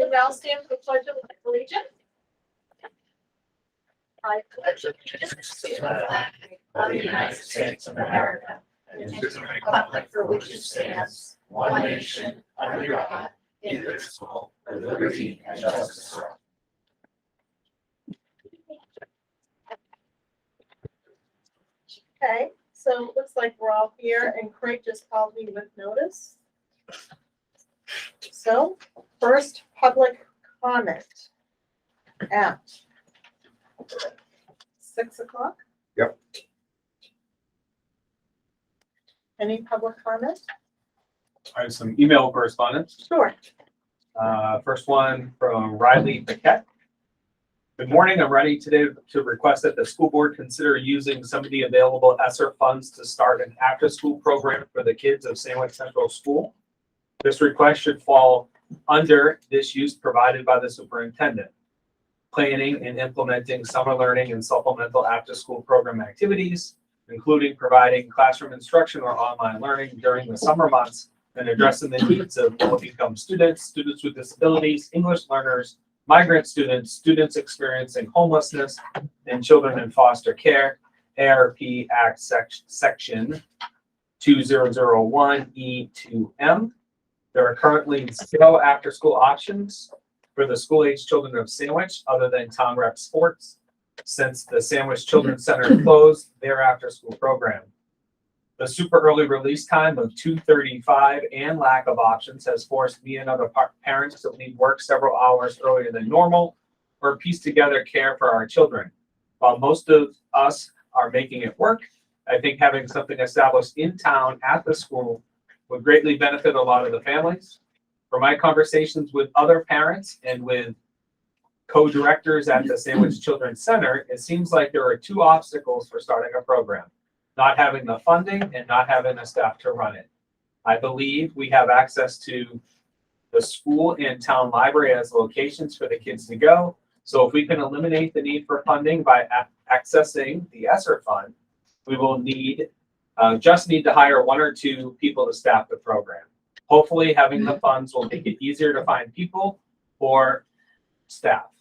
and now stand for the Pledge of Allegiance. I pledge allegiance to the flag of the United States of America and to the republic for which it stands, one nation, under God, indivisible, with liberty and justice for all. Okay, so it looks like we're all here, and Craig just called me with notice. So, first public comment at 6 o'clock. Yep. Any public comment? I have some email correspondence. Sure. First one from Riley Paquette. Good morning. I'm ready today to request that the school board consider using some of the available ESSER funds to start an after-school program for the kids of Sandwich Central School. This request should fall under this use provided by the superintendent. Planning and implementing summer learning and supplemental after-school program activities, including providing classroom instruction or online learning during the summer months, and addressing the needs of low-income students, students with disabilities, English learners, migrant students, students experiencing homelessness, and children in foster care. ARP Act Section 2001E2M. There are currently 0 after-school options for the school-age children of Sandwich other than Town Rep Sports, since the Sandwich Children's Center closed their after-school program. The super early release time of 2:35 and lack of options has forced me and other parents to leave work several hours earlier than normal or piece together care for our children. While most of us are making it work, I think having something established in town at the school would greatly benefit a lot of the families. From my conversations with other parents and with co-directors at the Sandwich Children's Center, it seems like there are 2 obstacles for starting a program: not having the funding and not having the staff to run it. I believe we have access to the school and town library as locations for the kids to go. So if we can eliminate the need for funding by accessing the ESSER fund, we will just need to hire 1 or 2 people to staff the program. Hopefully having the funds will make it easier to find people or staff.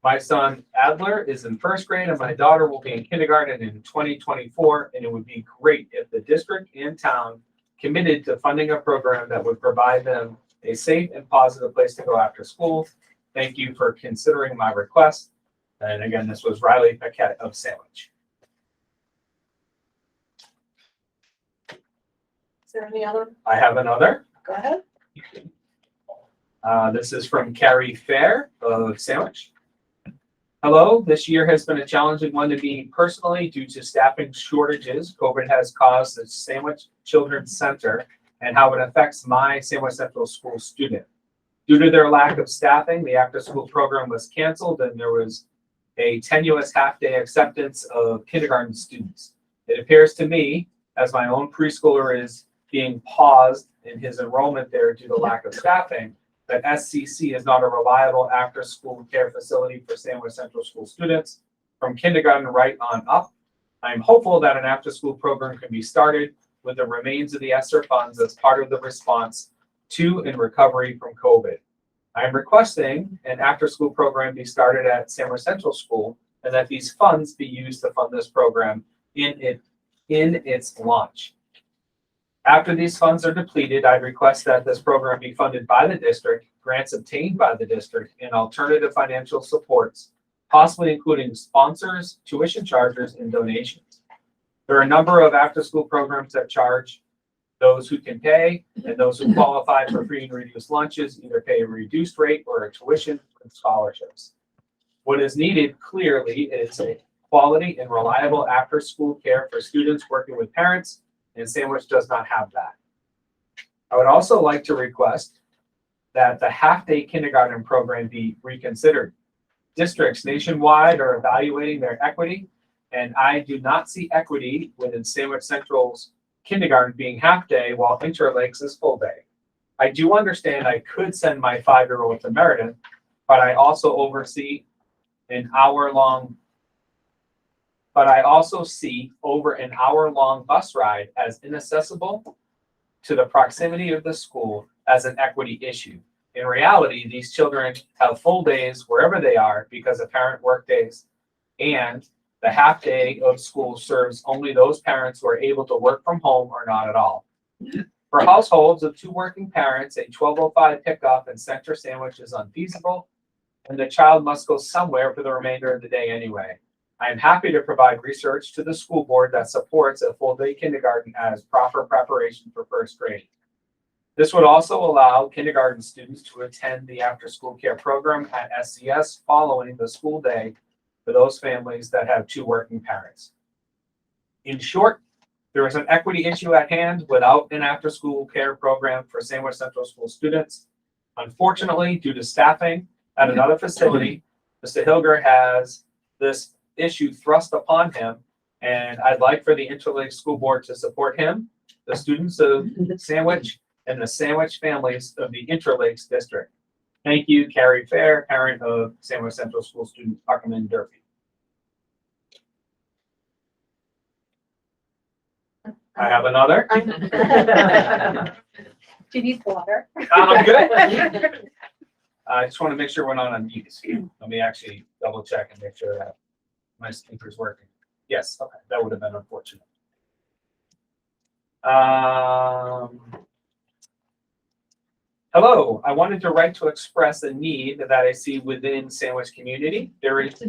My son Adler is in 1st grade and my daughter will be in kindergarten in 2024, and it would be great if the district and town committed to funding a program that would provide them a safe and positive place to go after school. Thank you for considering my request. And again, this was Riley Paquette of Sandwich. Is there any other? I have another. Go ahead. This is from Carrie Fair of Sandwich. Hello, this year has been a challenging one to me personally due to staffing shortages COVID has caused the Sandwich Children's Center and how it affects my Sandwich Central School student. Due to their lack of staffing, the after-school program was canceled and there was a tenuous half-day acceptance of kindergarten students. It appears to me, as my own preschooler is being paused in his enrollment there due to lack of staffing, that SCC is not a reliable after-school care facility for Sandwich Central School students from kindergarten right on up. I'm hopeful that an after-school program can be started with the remains of the ESSER funds as part of the response to and recovery from COVID. I'm requesting an after-school program be started at Sandwich Central School and that these funds be used to fund this program in its launch. After these funds are depleted, I request that this program be funded by the district, grants obtained by the district, and alternative financial supports, possibly including sponsors, tuition chargers, and donations. There are a number of after-school programs that charge those who can pay, and those who qualify for free and reduced lunches either pay a reduced rate or a tuition and scholarships. What is needed clearly is a quality and reliable after-school care for students working with parents, and Sandwich does not have that. I would also like to request that the half-day kindergarten program be reconsidered. Districts nationwide are evaluating their equity, and I do not see equity within Sandwich Central's kindergarten being half-day while Interlakes is full-day. I do understand I could send my 5-year-old to Meriden, but I also see over an hour-long bus ride as inaccessible to the proximity of the school as an equity issue. In reality, these children have full days wherever they are because of parent work days, and the half day of school serves only those parents who are able to work from home or not at all. For households of 2 working parents, a 12:05 pickup and center sandwich is unfeasible, and the child must go somewhere for the remainder of the day anyway. I am happy to provide research to the school board that supports a full-day kindergarten as proper preparation for first grade. This would also allow kindergarten students to attend the after-school care program at SCS following the school day for those families that have 2 working parents. In short, there is an equity issue at hand without an after-school care program for Sandwich Central School students. Unfortunately, due to staffing at another facility, Mr. Hilger has this issue thrust upon him, and I'd like for the Interlake School Board to support him, the students of Sandwich, and the Sandwich families of the Interlakes District. Thank you, Carrie Fair, parent of Sandwich Central School student Tuckerman Durfee. I have another. Do you need water? I'm good. I just want to make sure we're not on mute. Let me actually double check and make sure that my speaker's working. Yes, okay, that would have been unfortunate. Hello, I wanted to write to express a need that I see within Sandwich community. There is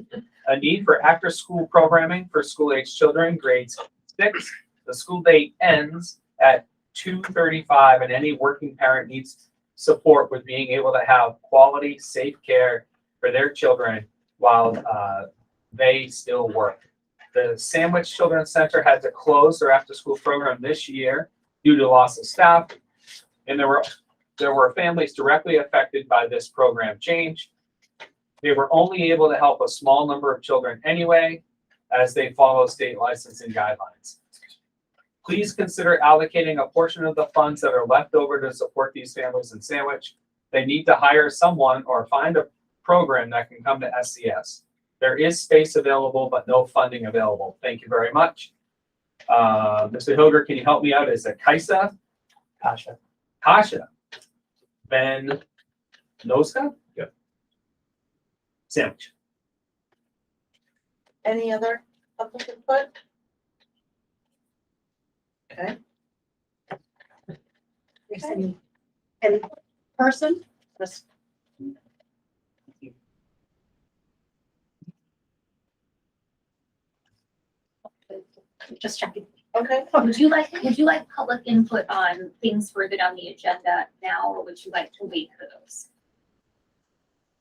a need for after-school programming for school-age children, grades 6. The school day ends at 2:35, and any working parent needs support with being able to have quality, safe care for their children while they still work. The Sandwich Children's Center had to close their after-school program this year due to loss of staff, and there were families directly affected by this program change. They were only able to help a small number of children anyway, as they follow state licensing guidelines. Please consider allocating a portion of the funds that are left over to support these families in Sandwich. They need to hire someone or find a program that can come to SCS. There is space available, but no funding available. Thank you very much. Mr. Hilger, can you help me out? Is it Kaisa? Kasha. Kasha. Ben Noska? Yep. Sandwich. Any other public input? Okay. Any person, Just checking. Okay. Would you like public input on things further down the agenda now, or would you like to wait for those?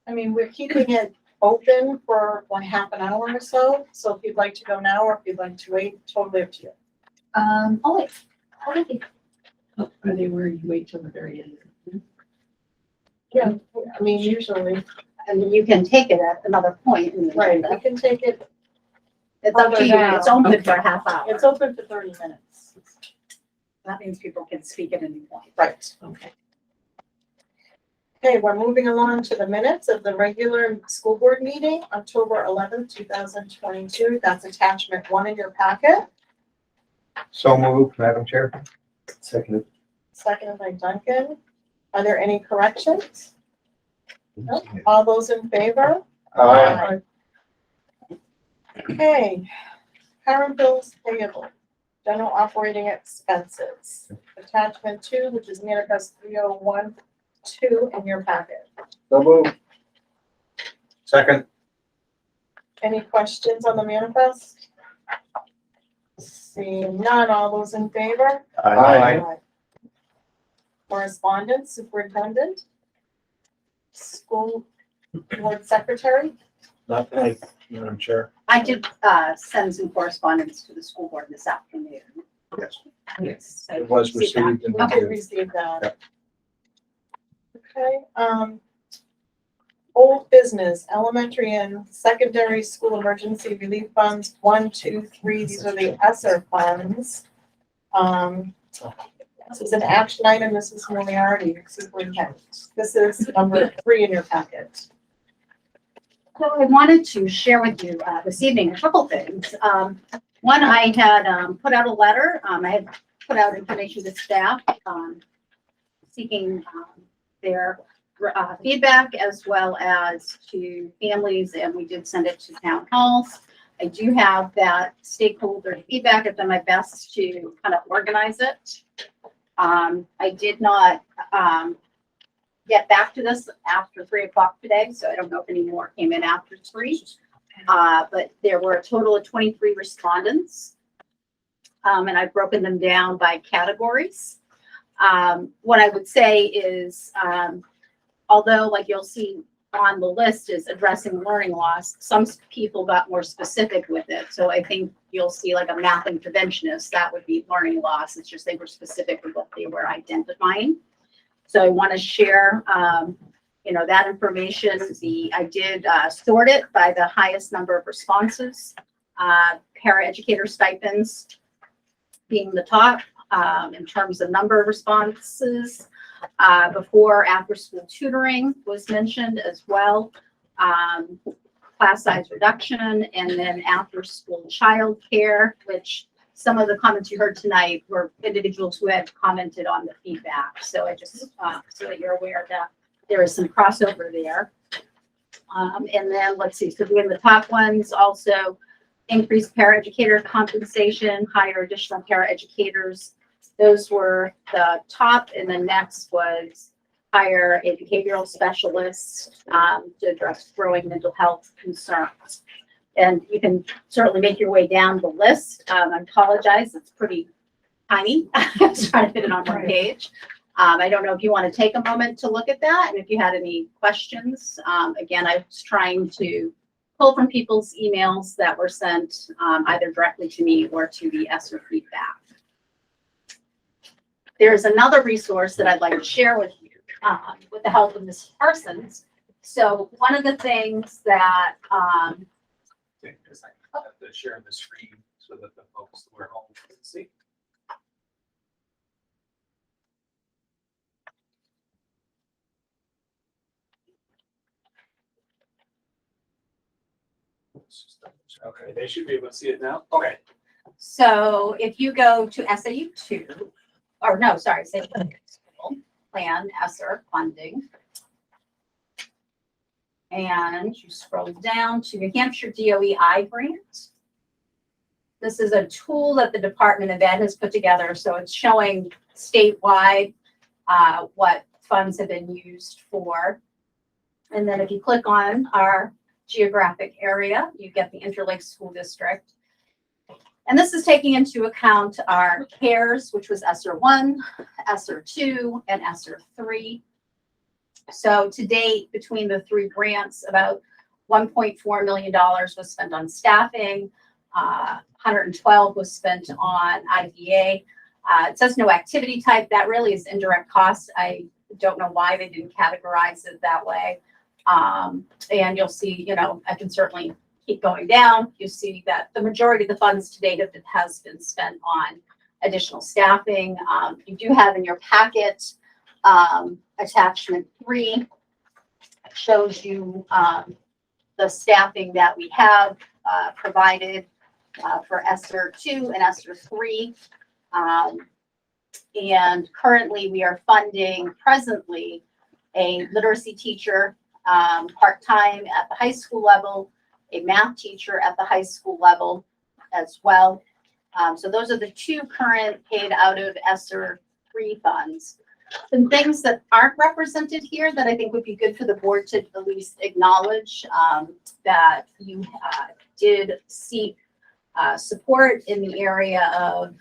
I mean, we're keeping it open for like half an hour or so. So if you'd like to go now or if you'd like to wait, totally up to you. Oh wait. are they where you wait till the very end? Yeah, I mean, usually, And you can take it at another point in the right, agenda. we can take it, It's up to you, it's open for a half hour. it's open for 30 minutes. That means people can speak at any point. Right. Okay. Okay, we're moving along to the minutes of the regular school board meeting, October 11th, 2022. That's attachment 1 in your packet, So moved, Madam Chair. Seconded. seconded by Duncan. Are there any corrections? No? All those in favor? Aye. Okay, current bills payable, general operating expenses. Attachment 2, which is manifest 3012 in your packet. So moved. Second. Any questions on the manifest? Seeing none, all those in favor? Aye. Correspondence, superintendent? School board secretary? Not tonight, Madam Chair. I did, send some correspondence to the school board this afternoon. Yes. So It was see that. received and Okay, reviewed. received that. Yep. Okay, old business, elementary and secondary school emergency relief funds, 1, 2, 3, these are the ESSER funds. This is an action item, Mrs. Moriarty, superintendent. This is number 3 in your packet. So I wanted to share with you this evening a couple things. One, I had put out a letter. I had put out information to staff seeking their feedback as well as to families, and we did send it to town halls. I do have that stakeholder feedback. I've done my best to kind of organize it. I did not get back to this after 3 o'clock today, so I don't know if any more came in after 3. But there were a total of 23 respondents, and I've broken them down by categories. What I would say is, although like you'll see on the list is addressing learning loss, some people got more specific with it. So I think you'll see like a math interventionist, that would be learning loss. It's just they were specific with what they were identifying. So I want to share, that information. I did sort it by the highest number of responses. Paraeducator stipends being the top in terms of number of responses. Before after school tutoring was mentioned as well. Class size reduction, and then after school childcare, which some of the comments you heard tonight were individuals who had commented on the feedback. So I just, so that you're aware that there is some crossover there. And then let's see, so being the top ones also increased paraeducator compensation, hire additional paraeducators. Those were the top, and the next was hire a behavioral specialist to address growing mental health concerns. And you can certainly make your way down the list. I apologize, it's pretty tiny. I was trying to fit it on one page. I don't know if you want to take a moment to look at that, and if you had any questions. Again, I was trying to pull from people's emails that were sent either directly to me or to the ESSER feedback. There's another resource that I'd like to share with you with the help of Ms. Parsons. So one of the things that I have to share the screen so that the folks who are home can see. Okay, they should be able to see it now. Okay. So if you go to SAU 2, or no, sorry, say plan, ESSER funding. And you scroll down to New Hampshire DOE grant. This is a tool that the Department of Ed has put together. So it's showing statewide what funds have been used for. And then if you click on our geographic area, you get the Interlake School District. And this is taking into account our CARES, which was ESSER 1, ESSER 2, and ESSER 3. So to date, between the 3 grants, about $1.4 million was spent on staffing, 112 was spent on IDA. It says no activity type. That really is indirect cost. I don't know why they didn't categorize it that way. And you'll see, I can certainly keep going down. You see that the majority of the funds to date has been spent on additional staffing. You do have in your packet attachment 3 shows you the staffing that we have provided for ESSER 2 and ESSER 3. And currently we are funding presently a literacy teacher part-time at the high school level, a math teacher at the high school level as well. So those are the 2 current paid out of ESSER 3 funds. Some things that aren't represented here that I think would be good for the board to at least acknowledge that you did seek support in the area of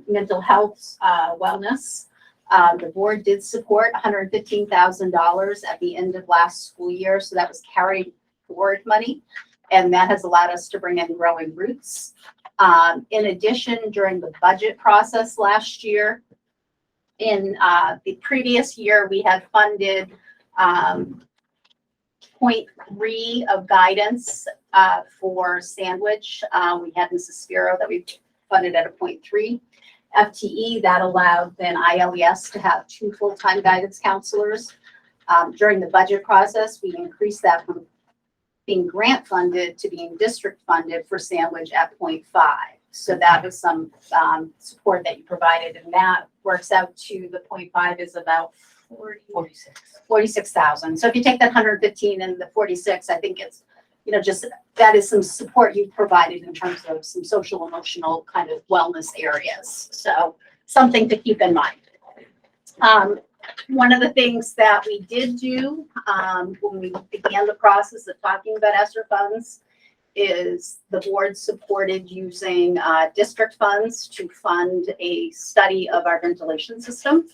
mental health wellness. The board did support $115,000 at the end of last school year. So that was carried forward money, and that has allowed us to bring in Growing Roots. In addition, during the budget process last year, in the previous year, we had funded 0.3 of guidance for Sandwich. We had Mrs. Spiro that we funded at a 0.3 FTE. That allowed then ILES to have 2 full-time guidance counselors. During the budget process, we increased that from being grant funded to being district funded for Sandwich at 0.5. So that was some support that you provided, and that works out to the 0.5 is about 46,000. So if you take that 115 and the 46, I think it's, just, that is some support you've provided in terms of some social, emotional kind of wellness areas. So something to keep in mind. One of the things that we did do when we began the process of talking about ESSER funds is the board supported using district funds to fund a study of our ventilation system.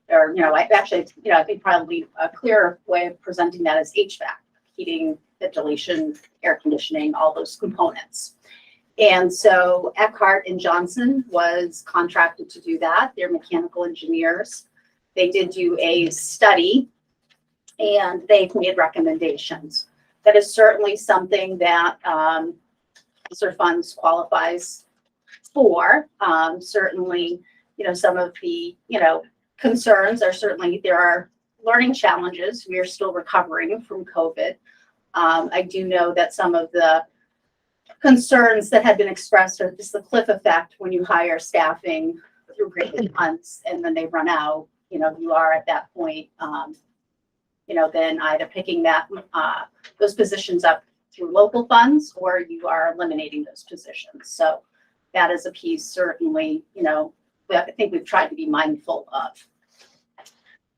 Or, I think probably a clearer way of presenting that is HVAC, heating, ventilation, air conditioning, all those components. And so Eckhart and Johnson was contracted to do that. They're mechanical engineers. They did do a study and they've made recommendations. That is certainly something that ESSER funds qualifies for. Certainly, some of the, concerns are certainly there are learning challenges. We are still recovering from COVID. I do know that some of the concerns that had been expressed are just the cliff effect when you hire staffing through great months and then they run out. You are at that point, then either picking those positions up through local funds or you are eliminating those positions. So that is a piece certainly, I think we've tried to be mindful of.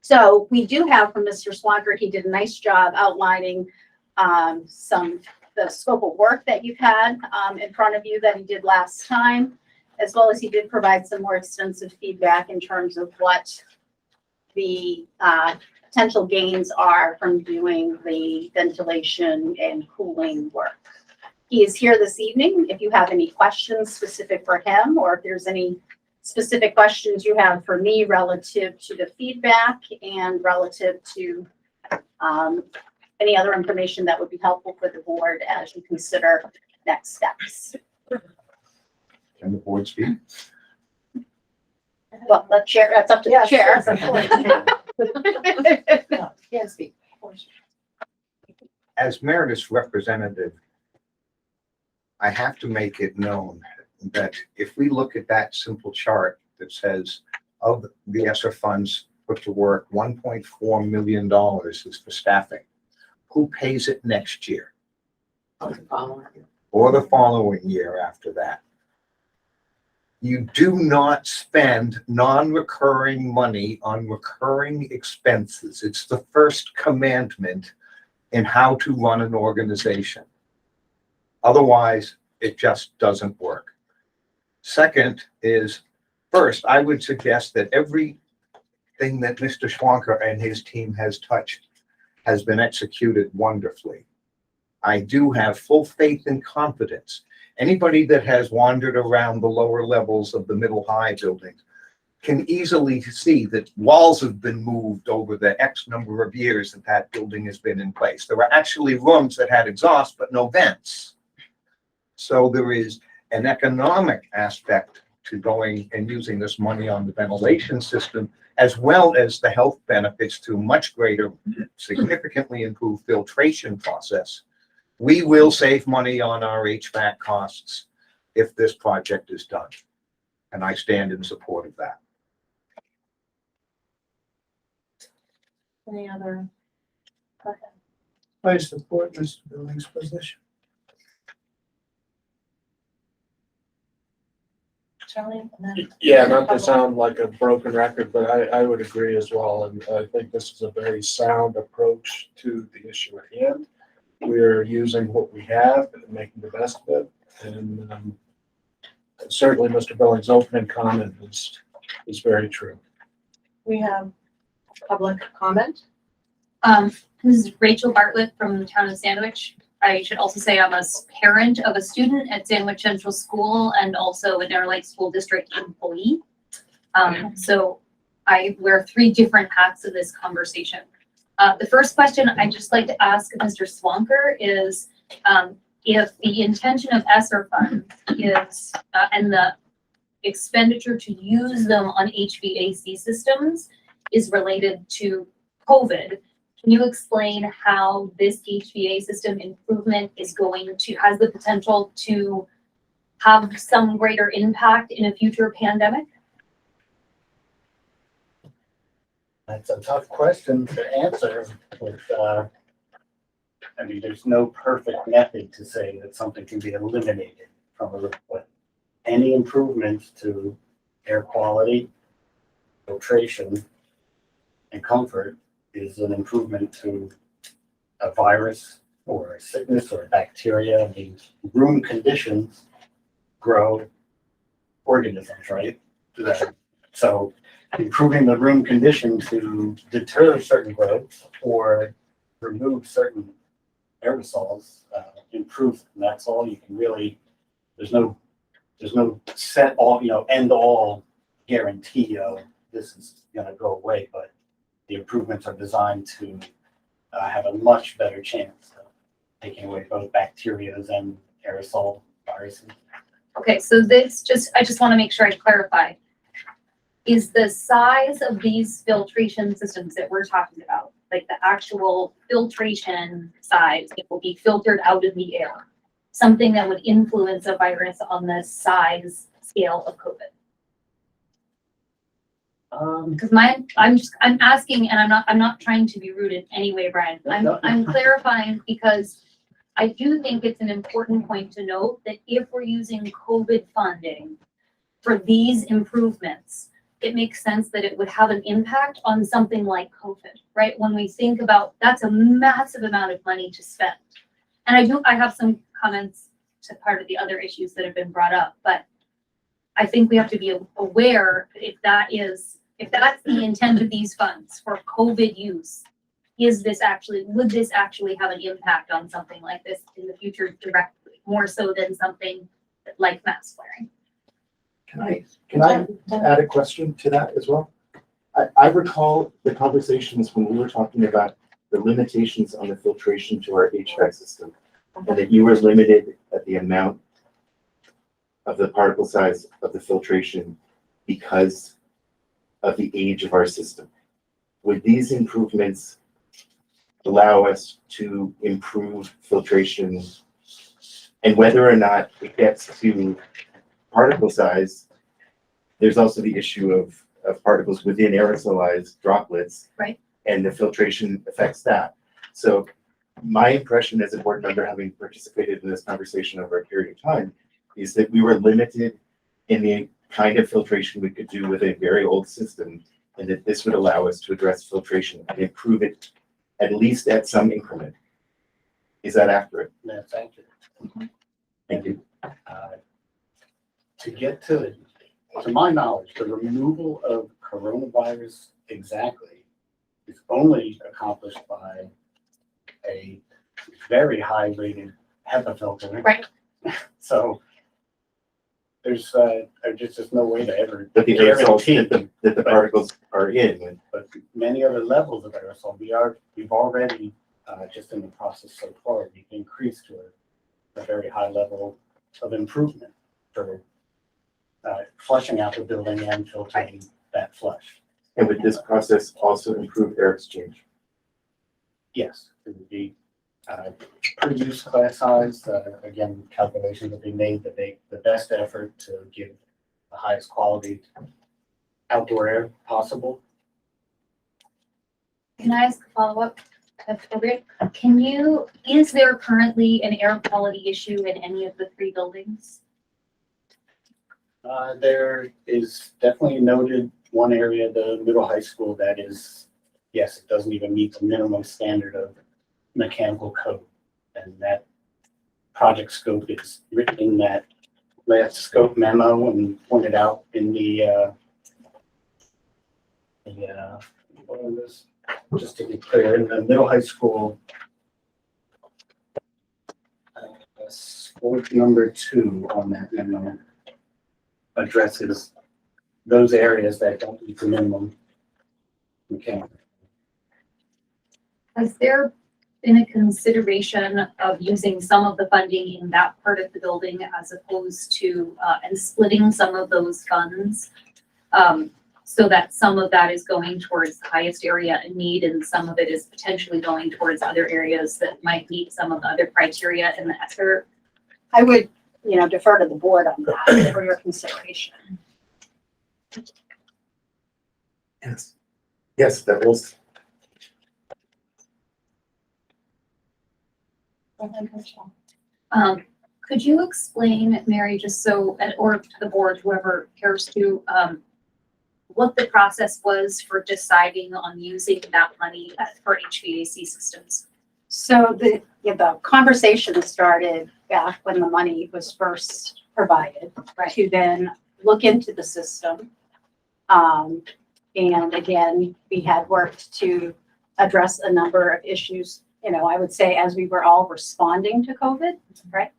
So we do have from Mr. Swanker, he did a nice job outlining the scope of work that you've had in front of you that he did last time, as well as he did provide some more extensive feedback in terms of what the potential gains are from doing the ventilation and cooling work. He is here this evening. If you have any questions specific for him, or if there's any specific questions you have for me relative to the feedback and relative to any other information that would be helpful for the board as you consider next steps. Can the board speak? Well, the chair, that's up to the chair. Yes, speak. As Meredith's representative, I have to make it known that if we look at that simple chart that says of the ESSER funds put to work, $1.4 million is for staffing. Who pays it next year? Or the following year after that? You do not spend non-recurring money on recurring expenses. It's the first commandment in how to run an organization. Otherwise, it just doesn't work. Second is, first, I would suggest that everything that Mr. Schwanker and his team has touched has been executed wonderfully. I do have full faith and confidence. Anybody that has wandered around the lower levels of the middle high buildings can easily see that walls have been moved over the X number of years that that building has been in place. There were actually rooms that had exhaust but no vents. So there is an economic aspect to going and using this money on the ventilation system, as well as the health benefits to much greater, significantly improved filtration process. We will save money on our HVAC costs if this project is done. And I stand in support of that. Any other? Go ahead. I support Mr. Billings' position. Charlie? And then- Yeah, not to sound like a broken record, but I would agree as well. And I think this is a very sound approach to the issue at hand. We're using what we have and making the best of it. And certainly Mr. Billings' opening comment is very true. We have public comment. This is Rachel Bartlett from the town of Sandwich. I should also say I'm a parent of a student at Sandwich Central School and also an Interlake School District employee. So I wear three different hats in this conversation. The first question I'd just like to ask Mr. Swanker is if the intention of ESSER funds is, and the expenditure to use them on HVAC systems is related to COVID, can you explain how this HVAC system improvement is going to, has the potential to have some greater impact in a future pandemic? That's a tough question to answer with, I mean, there's no perfect method to say that something can be eliminated from a report. Any improvements to air quality, filtration, and comfort is an improvement to a virus or a sickness or a bacteria. I mean, room conditions grow organisms, right? So improving the room condition to deter certain growth or remove certain aerosols, improve, and that's all you can really, there's no set all, end all guarantee of this is gonna go away, but the improvements are designed to have a much better chance of taking away both bacteria and aerosol viruses. Okay, so I just want to make sure I clarify. Is the size of these filtration systems that we're talking about, like the actual filtration size, it will be filtered out of the air, something that would influence a virus on the size scale of COVID? Because I'm asking, and I'm not trying to be rude in any way, Brian. I'm clarifying because I do think it's an important point to note that if we're using COVID funding for these improvements, it makes sense that it would have an impact on something like COVID, right? When we think about, that's a massive amount of money to spend. And I have some comments to part of the other issues that have been brought up, but I think we have to be aware if that's the intent of these funds for COVID use, would this actually have an impact on something like this in the future directly, more so than something like mask wearing? Can I add a question to that as well? I recall the conversations when we were talking about the limitations on the filtration to our HVAC system, and that you were limited at the amount of the particle size of the filtration because of the age of our system. Would these improvements allow us to improve filtration? And whether or not it gets to particle size, there's also the issue of particles within aerosolized droplets. Right. And the filtration affects that. So my impression as a board member, having participated in this conversation over a period of time, is that we were limited in the kind of filtration we could do with a very old system, and that this would allow us to address filtration and improve it at least at some increment. Is that accurate? That's accurate. Thank you. To get to my knowledge, the removal of coronavirus exactly is only accomplished by a very high rated HEPA filter. Right. So there's just no way to ever But the aerosols guarantee. that the particles are in, But many other levels of aerosol, we've already, just in the process so far, we've increased to a very high level of improvement for flushing out the building and filtering that flush. and would this process also improve air exchange? Yes, it would be per use class size. Again, calculations will be made that make the best effort to give the highest quality outdoor air possible. Can I ask a follow-up? That's appropriate. Is there currently an air quality issue in any of the 3 buildings? There is definitely noted one area, the middle high school, that is, yes, it doesn't even meet the minimum standard of mechanical code. And that project scope is written in that last scope memo and pointed out in what was this? Just to be clear, in the middle high school, scope number 2 on that memo addresses those areas that don't meet the minimum mechanical. Has there been a consideration of using some of the funding in that part of the building as opposed to, and splitting some of those funds? So that some of that is going towards the highest area in need and some of it is potentially going towards other areas that might meet some of the other criteria in the ESSER? I would, defer to the board on that for your consideration. Yes. Yes, that was, Could you explain, Mary, just so, or to the board, whoever cares to, what the process was for deciding on using that money for HVAC systems? So the conversation started back when the money was first provided, Right. to then look into the system. And again, we had worked to address a number of issues, I would say as we were all responding to COVID, right?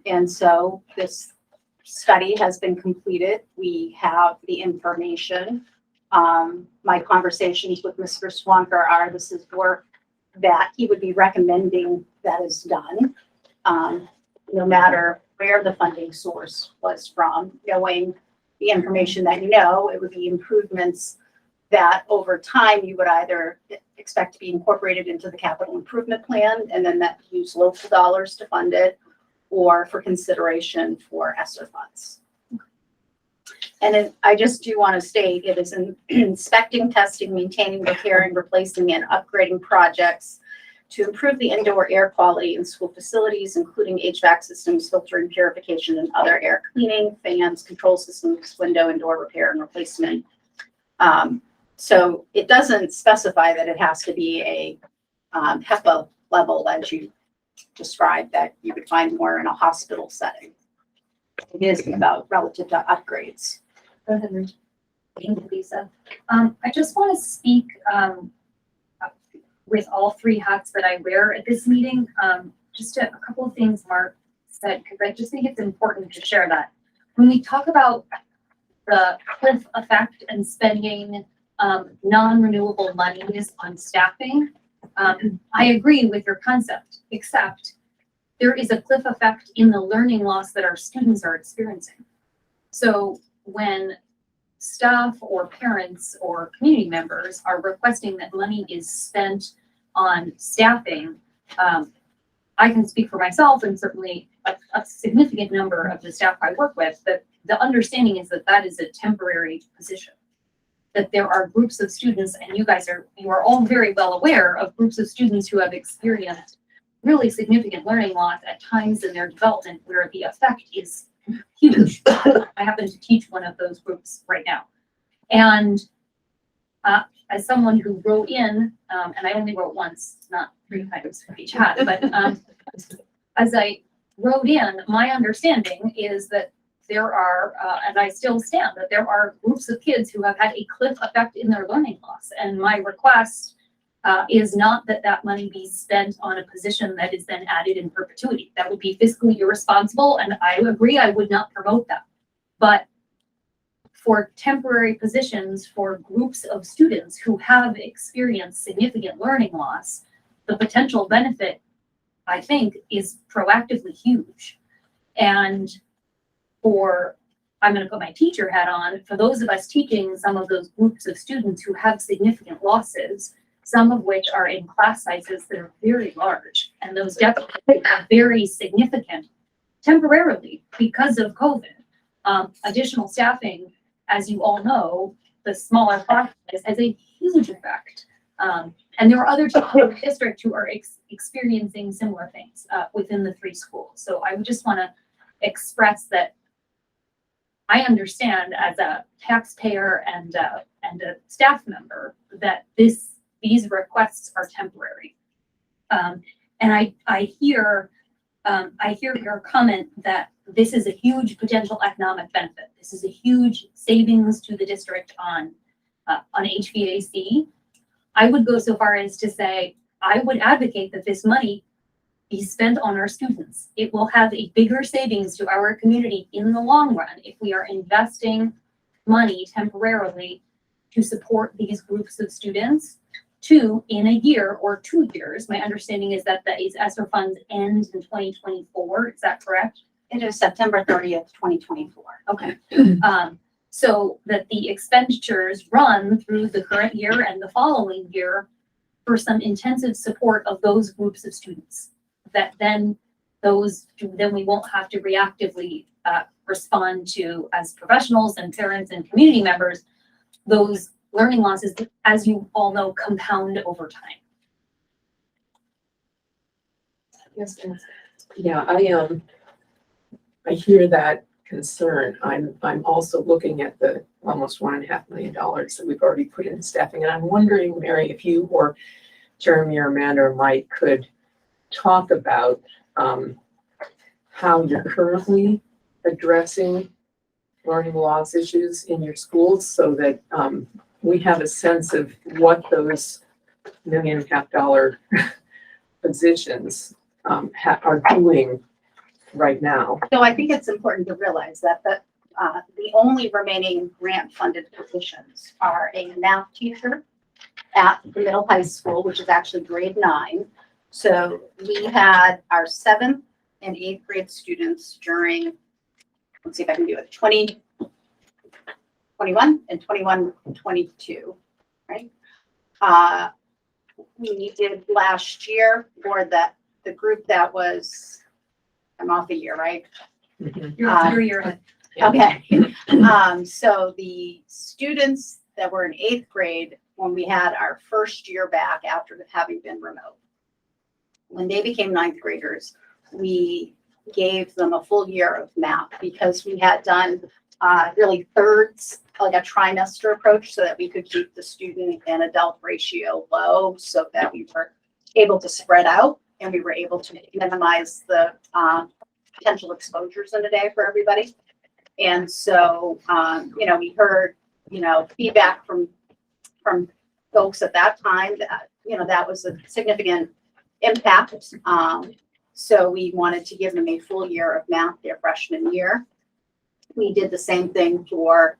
And so this study has been completed. We have the information. My conversations with Mr. Swanker are, this is work that he would be recommending that is done, no matter where the funding source was from, knowing the information that it would be improvements that over time you would either expect to be incorporated into the capital improvement plan and then that use local dollars to fund it, or for consideration for ESSER funds. And I just do want to state, it is inspecting, testing, maintaining, repairing, replacing, and upgrading projects to improve the indoor air quality in school facilities, including HVAC systems, filtering, purification, and other air cleaning, fans, control systems, window and door repair and replacement. So it doesn't specify that it has to be a HEPA level as you described that you would find more in a hospital setting. It is about relative to upgrades. Go ahead, Ruth. Thank you, Lisa. I just want to speak with all three hats that I wear at this meeting. Just a couple of things Mark said, because I just think it's important to share that. When we talk about the cliff effect and spending non-renewable monies on staffing, I agree with your concept, except there is a cliff effect in the learning loss that our students are experiencing. So when staff or parents or community members are requesting that money is spent on staffing, I can speak for myself and certainly a significant number of the staff I work with, that the understanding is that that is a temporary position. That there are groups of students, and you are all very well aware of groups of students who have experienced really significant learning loss at times in their development where the effect is huge. I happen to teach one of those groups right now. And as someone who wrote in, and I only wrote once, not 3 times for each hat, but as I wrote in, my understanding is that there are, and I still stand, that there are groups of kids who have had a cliff effect in their learning loss. And my request is not that that money be spent on a position that is then added in perpetuity. That would be fiscally irresponsible, and I agree, I would not promote that. But for temporary positions for groups of students who have experienced significant learning loss, the potential benefit, I think, is proactively huge. And I'm going to put my teacher hat on, for those of us teaching some of those groups of students who have significant losses, some of which are in class sizes that are very large, and those definitely are very significant temporarily because of COVID. Additional staffing, as you all know, the smaller class size has a huge effect. And there are other teachers in the district who are experiencing similar things within the 3 schools. So I would just want to express that I understand as a taxpayer and a staff member that these requests are temporary. And I hear your comment that this is a huge potential economic benefit. This is a huge savings to the district on HVAC. I would go so far as to say, I would advocate that this money be spent on our students. It will have a bigger savings to our community in the long run if we are investing money temporarily to support these groups of students. 2, in a year or 2 years, my understanding is that these ESSER funds end in 2024. Is that correct? It is September 30th, 2024. Okay. So that the expenditures run through the current year and the following year for some intensive support of those groups of students. That then we won't have to reactively respond to, as professionals and parents and community members, those learning losses, as you all know, compound over time. Yes, yes. Yeah, I hear that concern. I'm also looking at the almost $1.5 million that we've already put in staffing. And I'm wondering, Mary, if you or Jeremy or Amanda or Mike could talk about, how you're currently addressing learning loss issues in your schools so that, we have a sense of what those $1.5 million positions are doing right now. So I think it's important to realize that the only remaining grant-funded positions are a math teacher at the middle high school, which is actually grade 9. So we had our 7th and 8th grade students during, let's see if I can do it, 2021 and 21-22, right? We did last year for the group that was, I'm off a year, right? You're ahead. Okay. So the students that were in 8th grade, when we had our first year back after having been remote, when they became 9th graders, we gave them a full year of math because we had done really thirds, like a trimester approach, so that we could keep the student and adult ratio low so that we were able to spread out and we were able to minimize the potential exposures in a day for everybody. And so, we heard, feedback from folks at that time that, that was a significant impact. So we wanted to give them a full year of math their freshman year. We did the same thing for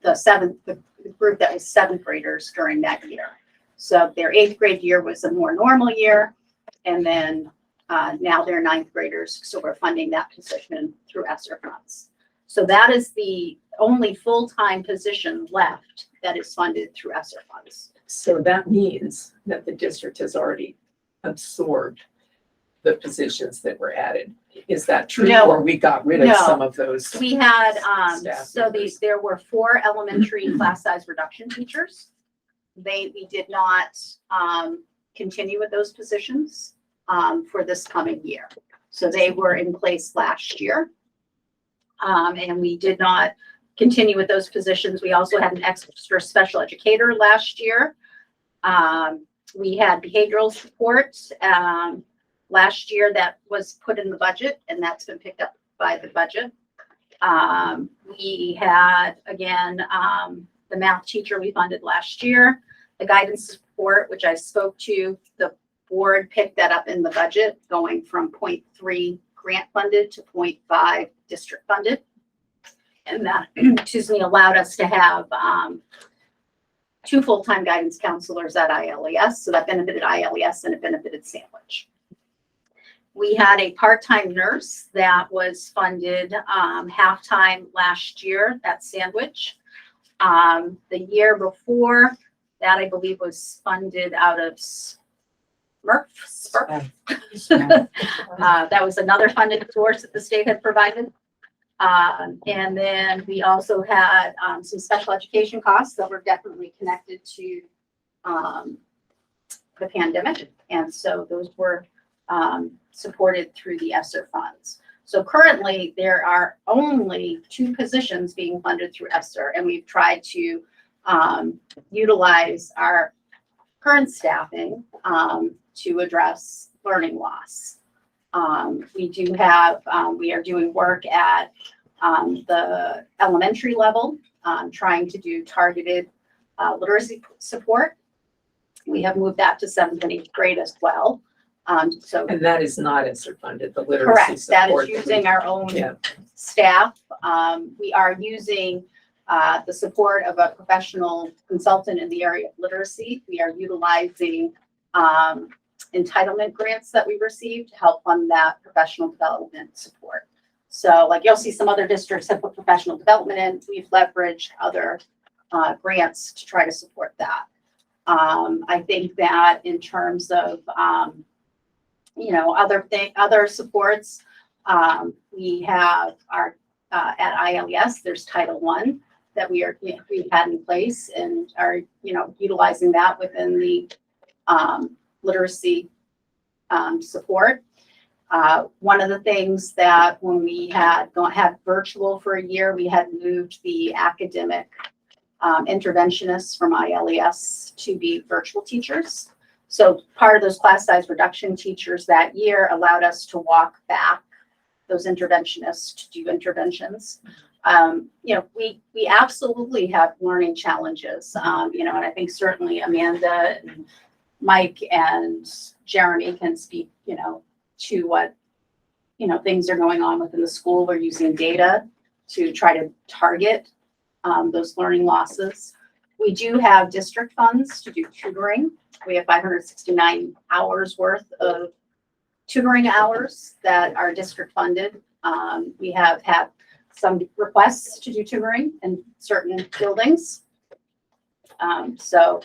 the group that was 7th graders during that year. So their 8th grade year was a more normal year. And then now they're 9th graders. So we're funding that position through ESSER funds. So that is the only full-time position left that is funded through ESSER funds. So that means that the district has already absorbed the positions that were added. Is that true? No. Or we got rid of No. some of those? We had, Staff so members. there were 4 elementary class size reduction teachers. We did not continue with those positions for this coming year. So they were in place last year. And we did not continue with those positions. We also had an extra special educator last year. We had behavioral support last year that was put in the budget, and that's been picked up by the budget. We had, again, the math teacher we funded last year, the guidance support, which I spoke to, the board picked that up in the budget, going from 0.3 grant funded to 0.5 district funded. And that, allowed us to have 2 full-time guidance counselors at ILES. So that benefited ILES and it benefited Sandwich. We had a part-time nurse that was funded half-time last year at Sandwich. The year before that, I believe, was funded out of SMRF. That was another funded source that the state had provided. And then we also had some special education costs that were definitely connected to the pandemic. And so those were supported through the ESSER funds. So currently there are only 2 positions being funded through ESSER, and we've tried to utilize our current staffing to address learning loss. We are doing work at the elementary level, trying to do targeted literacy support. We have moved that to 7th and 8th grade as well. And that is not ESSER funded, the literacy Correct, that support. is using our own Yeah. staff. We are using the support of a professional consultant in the area of literacy. We are utilizing entitlement grants that we received to help fund that professional development support. So like you'll see some other districts have put professional development in. We've leveraged other grants to try to support that. I think that in terms of other supports, we have our at ILES, there's Title I. that we've had in place and are, utilizing that within the literacy support. One of the things that when we had virtual for a year, we had moved the academic interventionists from ILES to be virtual teachers. So part of those class size reduction teachers that year allowed us to walk back those interventionists to do interventions. We absolutely have learning challenges, and I think certainly Amanda and Mike and Jeremy can speak, to what, things are going on within the school. We're using data to try to target those learning losses. We do have district funds to do tutoring. We have 569 hours worth of tutoring hours that are district funded. We have had some requests to do tutoring in certain buildings. So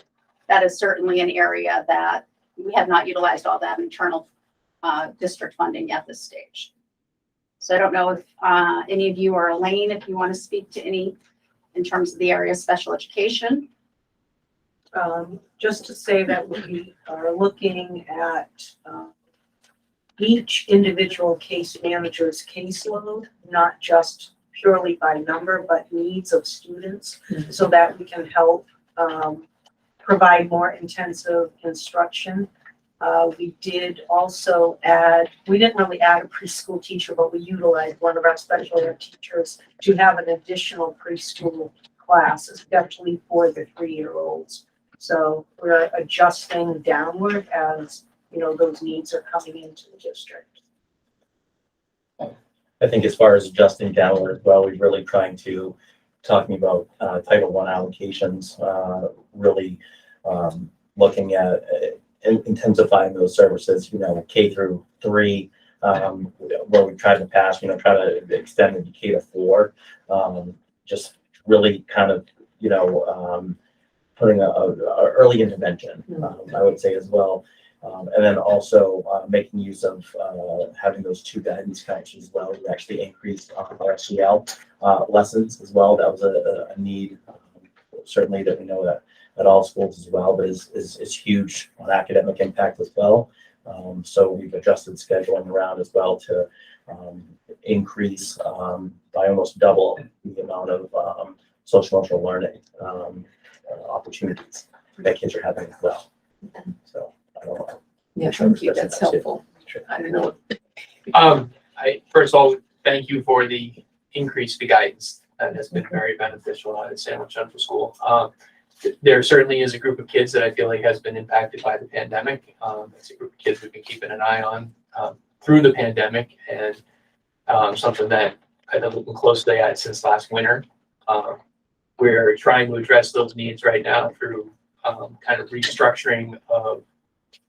that is certainly an area that we have not utilized all that internal district funding at this stage. So I don't know if any of you, or Elaine, if you want to speak to any in terms of the area of special education. Just to say that we are looking at each individual case manager's caseload, not just purely by number, but needs of students, so that we can help provide more intensive instruction. We did also we didn't really add a preschool teacher, but we utilized one of our special ed teachers to have an additional preschool class, especially for the 3-year-olds. So we're adjusting downward as, those needs are coming into the district. I think as far as adjusting downward as well, we're really trying to, talking about Title I allocations, really looking at intensifying those services, K through 3, where we tried in the past, try to extend into K to 4, just really kind of, putting a early intervention, I would say as well. And then also making use of having those 2 guidance counselors as well. We actually increased our SEL lessons as well. That was a need, certainly, that we know that at all schools as well, but is huge on academic impact as well. So we've adjusted scheduling around as well to increase by almost double the amount of social emotional learning opportunities that kids are having as well. So I don't know. Yeah, thank you, that's helpful. I don't know. First of all, thank you for the increase to guidance. That has been very beneficial at Sandwich Central School. There certainly is a group of kids that I feel like has been impacted by the pandemic. It's a group of kids we've been keeping an eye on through the pandemic, and something that I've been looking closely at since last winter. We're trying to address those needs right now through kind of restructuring of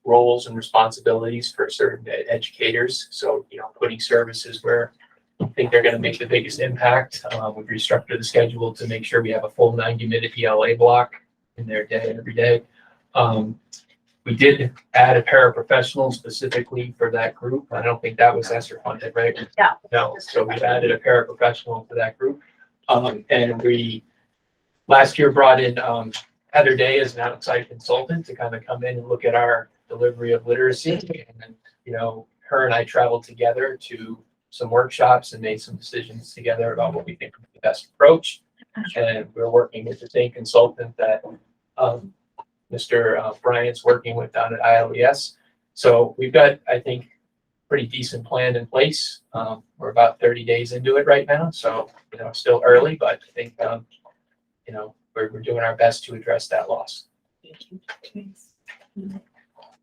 roles and responsibilities for certain educators. So, putting services where I think they're going to make the biggest impact. We've restructured the schedule to make sure we have a full 90-minute ELA block in their day every day. We did add a paraprofessional specifically for that group. I don't think that was ESSER funded, right? Yeah. No, so we've added a paraprofessional for that group. And we last year brought in Heather Day as an outside consultant to kind of come in and look at our delivery of literacy. And, her and I traveled together to some workshops and made some decisions together about what we think is the best approach. And we're working with the same consultant that Mr. Bryant's working with down at ILES. So we've got, I think, pretty decent plan in place. We're about 30 days into it right now. So, still early, but I think, we're doing our best to address that loss.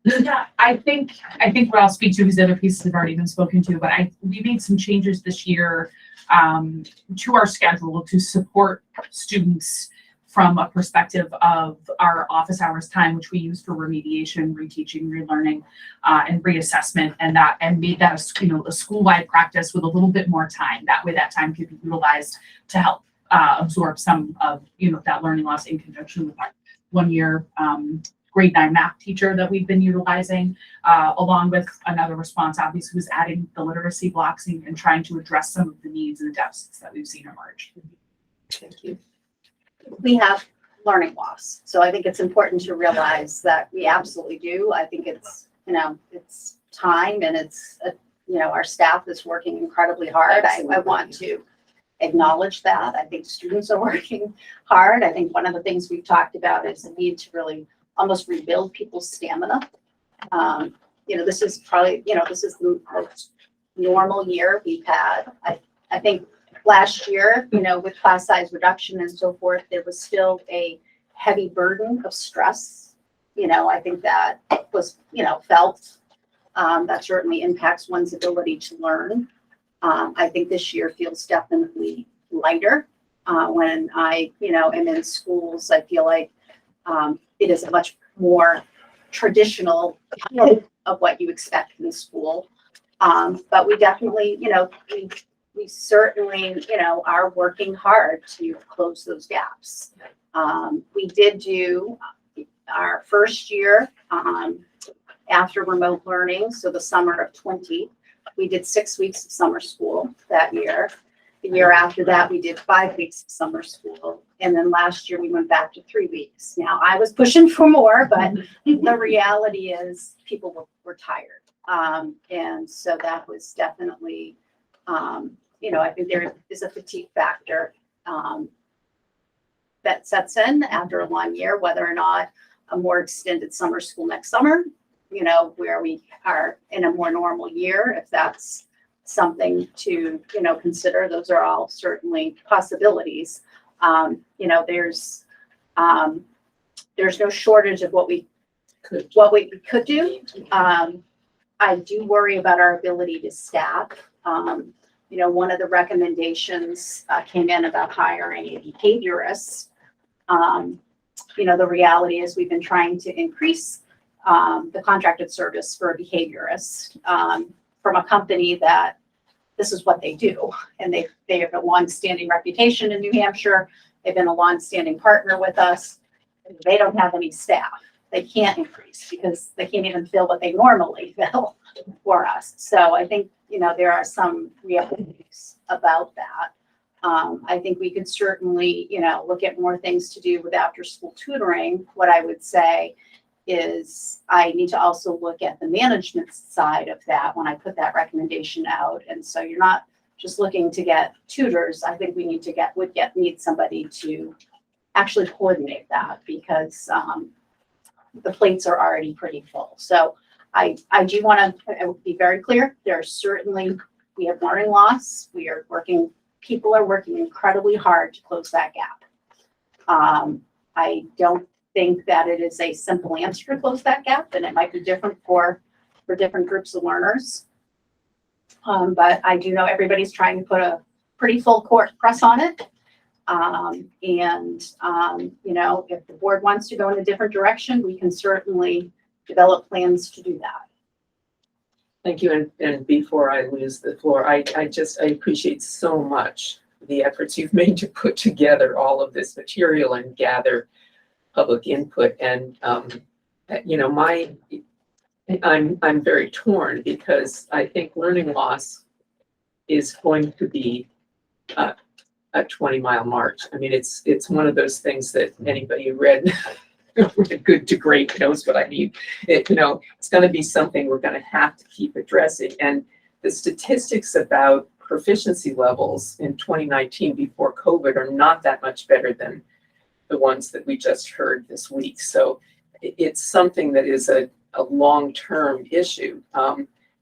Yeah, I think what I'll speak to, because the other pieces have already been spoken to, but we made some changes this year to our schedule to support students from a perspective of our office hours time, which we use for remediation, reteaching, relearning, and reassessment, and made that a school-wide practice with a little bit more time. That way, that time could be utilized to help absorb some of that learning loss in conjunction with our 1-year grade 9 math teacher that we've been utilizing, along with another response, obviously, was adding the literacy blocks and trying to address some of the needs and the deficits that we've seen emerge. Thank you. we have learning loss. So I think it's important to realize that we absolutely do. I think it's, it's time and it's, our staff is working incredibly hard. I want to acknowledge that. I think students are working hard. I think one of the things we've talked about is the need to really almost rebuild people's stamina. This is probably, this is the most normal year we've had. I think last year, with class size reduction and so forth, there was still a heavy burden of stress. I think that was, felt. That certainly impacts one's ability to learn. I think this year feels definitely lighter. When I, am in schools, I feel like it is a much more traditional of what you expect in school. But we definitely, we certainly, are working hard to close those gaps. We did do our first year after remote learning, so the summer of 20, we did 6 weeks of summer school that year. The year after that, we did 5 weeks of summer school. And then last year we went back to 3 weeks. Now I was pushing for more, but the reality is people were tired. And so that was definitely, I think there is a fatigue factor that sets in after 1 year, whether or not a more extended summer school next summer, where we are in a more normal year, if that's something to, consider. Those are all certainly possibilities. There's no shortage of what we could do. I do worry about our ability to staff. One of the recommendations came in about hiring a behaviorist. The reality is we've been trying to increase the contracted service for a behaviorist from a company that this is what they do. And they have a long-standing reputation in New Hampshire. They've been a long-standing partner with us. They don't have any staff. They can't increase because they can't even fill what they normally fill for us. So I think, there are some realities about that. I think we could certainly, look at more things to do with after-school tutoring. What I would say is I need to also look at the management side of that when I put that recommendation out. And so you're not just looking to get tutors. I think we need to need somebody to actually coordinate that because the plates are already pretty full. So I do want to be very clear. We have learning loss. People are working incredibly hard to close that gap. I don't think that it is a simple answer to close that gap, and it might be different for different groups of learners. But I do know everybody's trying to put a pretty full court press on it. If the board wants to go in a different direction, we can certainly develop plans to do that. Thank you. And before I lose the floor, I appreciate so much the efforts you've made to put together all of this material and gather public input. And, I'm very torn because I think learning loss is going to be a 20-mile march. I mean, it's one of those things that anybody who read Good to Great knows what I mean. It's going to be something we're going to have to keep addressing. And the statistics about proficiency levels in 2019 before COVID are not that much better than the ones that we just heard this week. So it's something that is a long-term issue.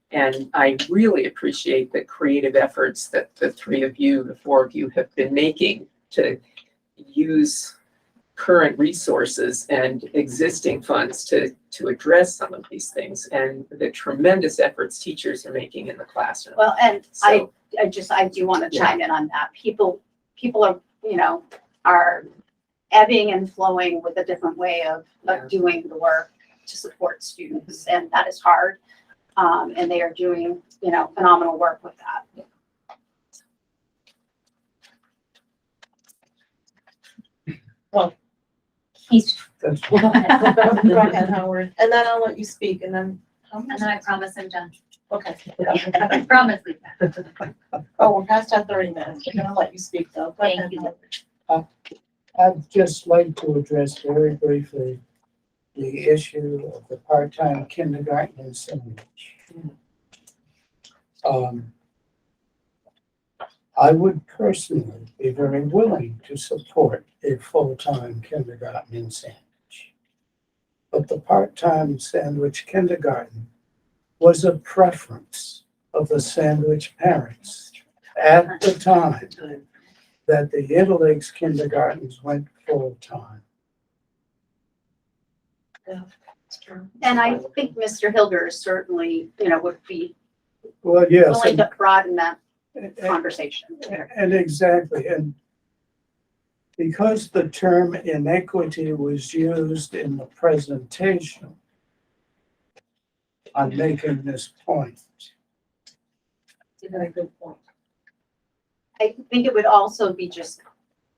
And I really appreciate the creative efforts that the four of you have been making to use current resources and existing funds to address some of these things and the tremendous efforts teachers are making in the classroom. Well, and So- I do want to chime in on that. People are ebbing and flowing with a different way of doing the work to support students, and that is hard. And they are doing, phenomenal work with that. He's, Go ahead, Howard, and then I'll let you speak, and then. and then I promise I'm done. Okay. I promise, Lisa. Oh, we're past our 30 minutes. We're gonna let you speak though. Go Thank ahead, you. Howard. I'd just like to address very briefly the issue of the part-time kindergarten in Sandwich. I would personally be very willing to support a full-time kindergarten in Sandwich. But the part-time Sandwich kindergarten was a preference of the Sandwich parents at the time that the Interlakes kindergartens went full-time. And I think Mr. Hilder certainly, would be Well, yes, willing to broaden that and- conversation. and exactly, and because the term inequity was used in the presentation, I'm making this point. Very good point. I think it would also be just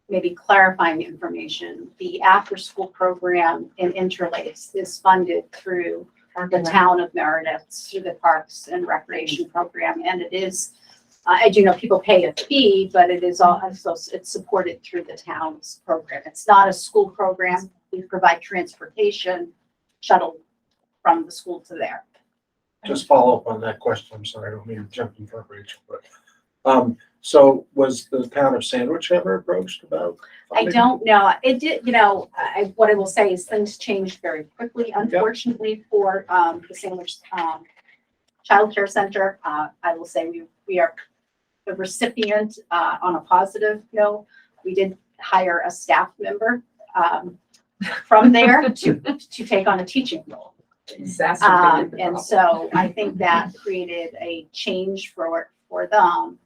maybe clarifying information. The after-school program in Interlakes is funded through the town of Meredith, through the Parks and Recreation Program, and it is, as you know, people pay a fee, but it is also, it's supported through the town's program. It's not a school program. We provide transportation, shuttle from the school to there. Just follow up on that question. I'm sorry, I don't mean to jump in front of Rachel, but, so was the town of Sandwich ever approached about? I funding? don't know. It did, what I will say is things changed very quickly, unfortunately, for the Sandwich Child Care Center. I will say we are the recipient on a positive note. We did hire a staff member from there to take on a teaching role. Exacerbated the And problem. so I think that created a change for them.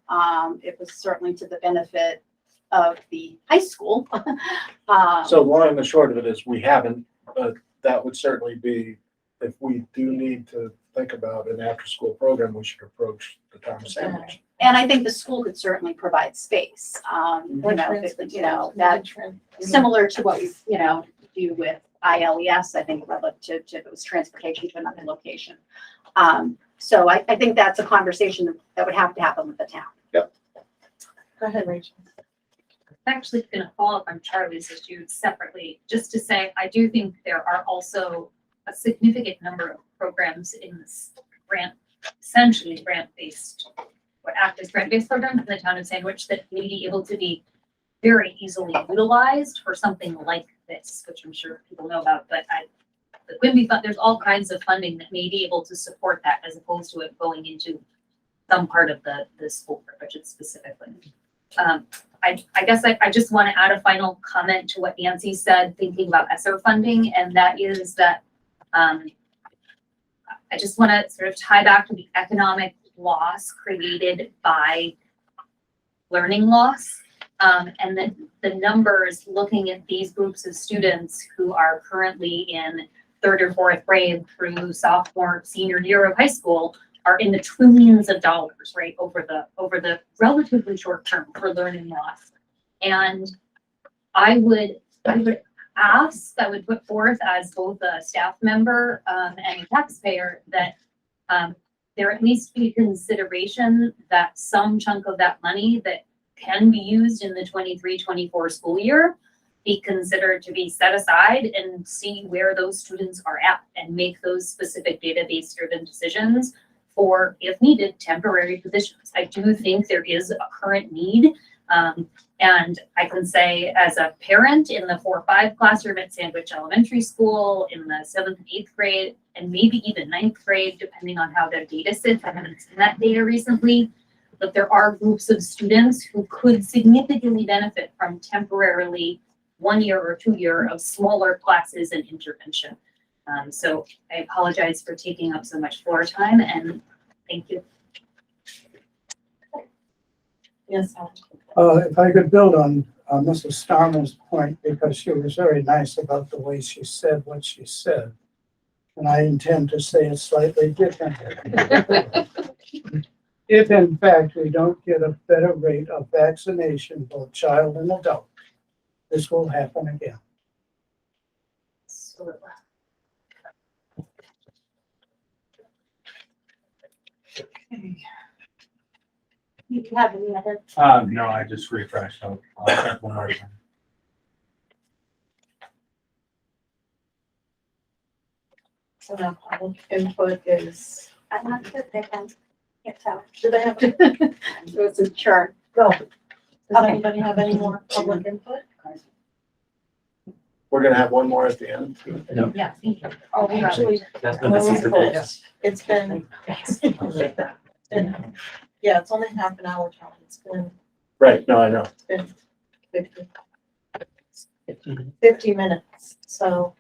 It was certainly to the benefit of the high school. So long and the short of it is we haven't, but that would certainly be, if we do need to think about an after-school program, we should approach the town of Sandwich. And I think the school could certainly provide space, that similar to what we, do with ILES, I think relative to those transportation to another location. So I think that's a conversation that would have to happen with the town. Go ahead, Rachel. I'm actually going to follow up on Charlie's issue separately, just to say, I do think there are also a significant number of programs in this essentially grant-based, or act as grant-based programs in the town of Sandwich that may be able to be very easily utilized for something like this, which I'm sure people know about, but the Quimby Fund, there's all kinds of funding that may be able to support that as opposed to it going into some part of the school budget specifically. I guess I just want to add a final comment to what Nancy said, thinking about ESSER funding, and that is that I just want to sort of tie back to the economic loss created by learning loss. And the numbers looking at these groups of students who are currently in 3rd or 4th grade through sophomore, senior year of high school are in the trillions of dollars, right, over the relatively short term for learning loss. And I would put forth as both a staff member and a taxpayer that there at least be consideration that some chunk of that money that can be used in the 23-24 school year be considered to be set aside and see where those students are at and make those specific database driven decisions for, if needed, temporary positions. I do think there is a current need. And I can say as a parent in the 4-5 classroom at Sandwich Elementary School, in the 7th and 8th grade, and maybe even 9th grade, depending on how their data sits, I haven't seen that data recently, but there are groups of students who could significantly benefit from temporarily 1 year or 2 year of smaller classes and intervention. So I apologize for taking up so much floor time, and thank you. Yes. If I could build on Mrs. Starmer's point, because she was very nice about the way she said what she said. And I intend to say it slightly differently. If in fact we don't get a better rate of vaccination, both child and adult, this will happen again. You have any other? No, I just refreshed. I'll check one more time. So now public input is, I'm not sure if they can, can't tell. do they have, It was a chart. go? Does Okay. anybody have any more public input? We're gonna have one more at the end. Yeah. Oh, we actually, it's been, yeah, it's only half an hour, Tom. It's been Right, no, I know. 50 minutes, so,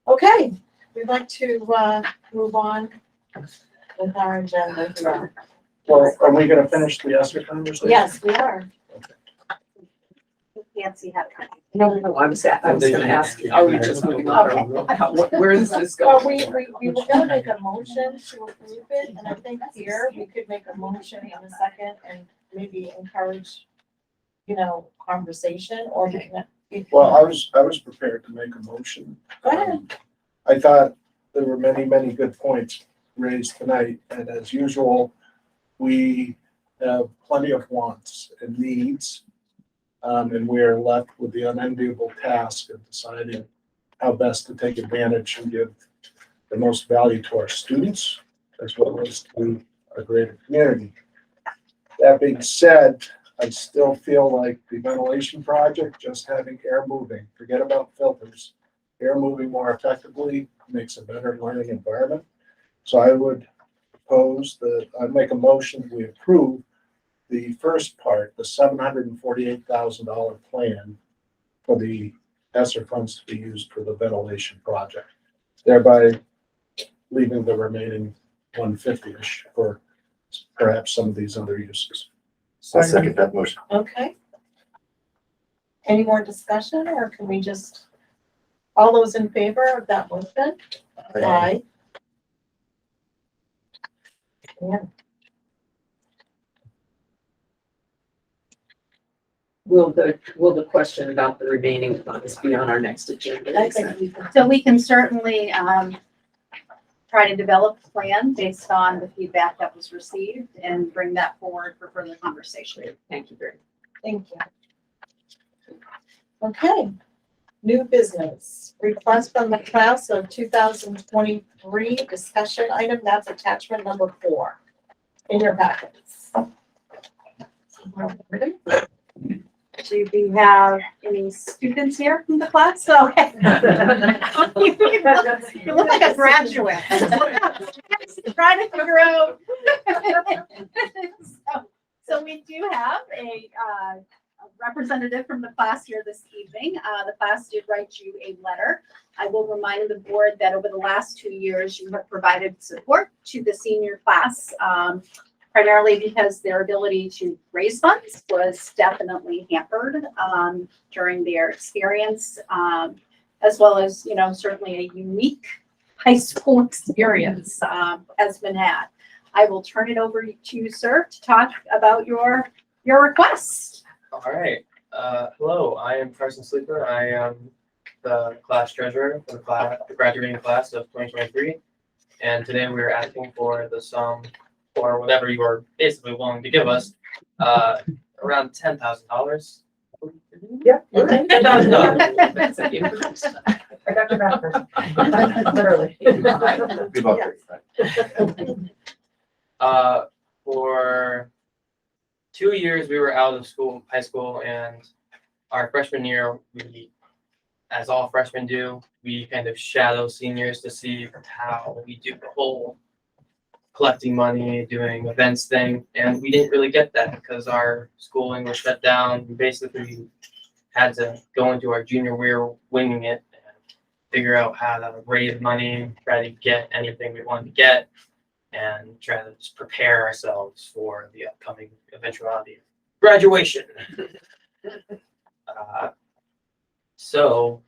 okay, we'd like to, move on with our agenda here. Well, are we gonna finish the ESER conversation? Yes, we are. Nancy had. No, I was gonna ask, are we just moving on? Where is this Well, going? we were gonna make a motion to approve it, and I think here, we could make a motion in a second and maybe encourage, conversation, or we can. Well, I was prepared to make a motion. Go ahead. I thought there were many, many good points raised tonight, and as usual, we have plenty of wants and needs. And we are left with the unenviable task of deciding how best to take advantage and give the most value to our students as well as to our greater community. That being said, I still feel like the ventilation project, just having air moving, forget about filters, air moving more effectively makes a better learning environment. So I would propose that I make a motion, we approve the first part, the $748,000 plan for the ESSER funds to be used for the ventilation project, thereby leaving the remaining 150-ish for perhaps some of these other uses. I'll second that motion. Okay. Any more discussion, or can we just, all those in favor of that motion? Aye. Yeah. Will the question about the remaining funds be on our next agenda? I think we can. So we can certainly, try to develop a plan based on the feedback that was received and bring that forward for further conversation. Thank you very much. Thank you. Okay, new business, request from the class of 2023, discussion item, that's attachment number 4 in your packets. Do we have any students here from the class? Okay. You look like a graduate. Trying to figure out. So we do have a representative from the class here this evening. The class did write you a letter. I will remind the board that over the last 2 years, you have provided support to the senior class, primarily because their ability to raise funds was definitely hampered during their experience, as well as, certainly a unique high school experience has been had. I will turn it over to you, sir, to talk about your request. All right. Hello, I am Carson Sleeper. I am the class treasurer for the graduating class of 2023. And today we are asking for the sum, or whatever you are basically willing to give us, around $10,000. Yeah. Okay. I got your back. Literally. Good luck. For 2 years, we were out of school, high school, and our freshman year, we, as all freshmen do, we kind of shadow seniors to see how we do the whole collecting money, doing events thing, and we didn't really get that because our schooling was shut down. We basically had to go into our junior year winging it and figure out how to raise money, try to get anything we wanted to get, and try to just prepare ourselves for the upcoming eventuality of graduation. So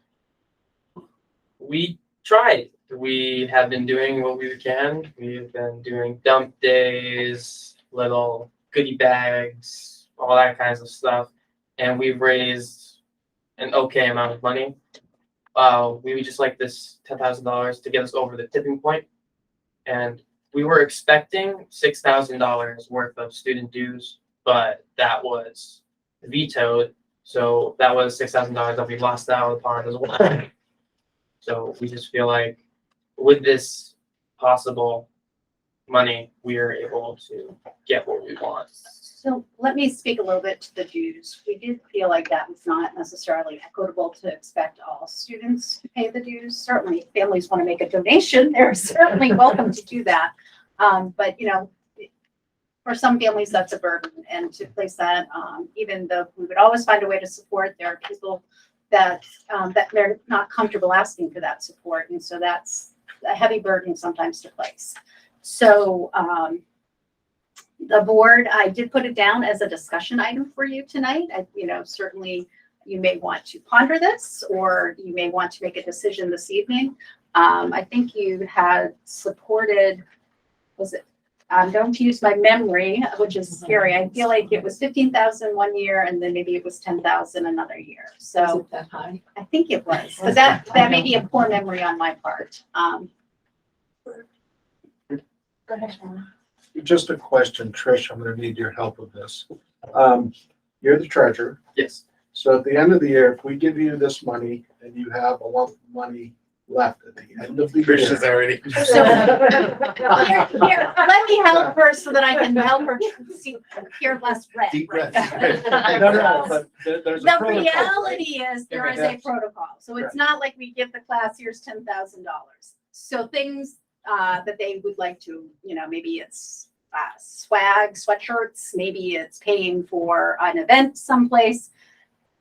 we tried. We have been doing what we can. We've been doing dump days, little goodie bags, all that kinds of stuff. And we've raised an okay amount of money. We would just like this $10,000 to get us over the tipping point. And we were expecting $6,000 worth of student dues, but that was vetoed. So that was $6,000 that we lost out upon as well. So we just feel like with this possible money, we are able to get what we want. So let me speak a little bit to the dues. We did feel like that was not necessarily equitable to expect all students to pay the dues. Certainly, if families want to make a donation, they're certainly welcome to do that. But you know, for some families, that's a burden, and to place that, even though we would always find a way to support, there are people that that they're not comfortable asking for that support, and so that's a heavy burden sometimes to place. So the board, I did put it down as a discussion item for you tonight. You know, certainly you may want to ponder this, or you may want to make a decision this evening. I think you had supported, was it, I'm going to use my memory, which is scary. I feel like it was 15,000 one year, and then maybe it was 10,000 another year. Is So it that high? I think it was, but that may be a poor memory on my part. Go ahead, Shauna. Just a question, Trish, I'm gonna need your help with this. You're the treasurer, Yes. so at the end of the year, if we give you this money and you have a lump of money left at the end of the year. already. So here, let me help her so that I can help her hear less red. Deep breath. No, but there's a The protocol. reality is there is a Yes. protocol. So it's Right. not like we give the class, here's $10,000. So things that they would like to, you know, maybe it's swag, sweatshirts, maybe it's paying for an event someplace.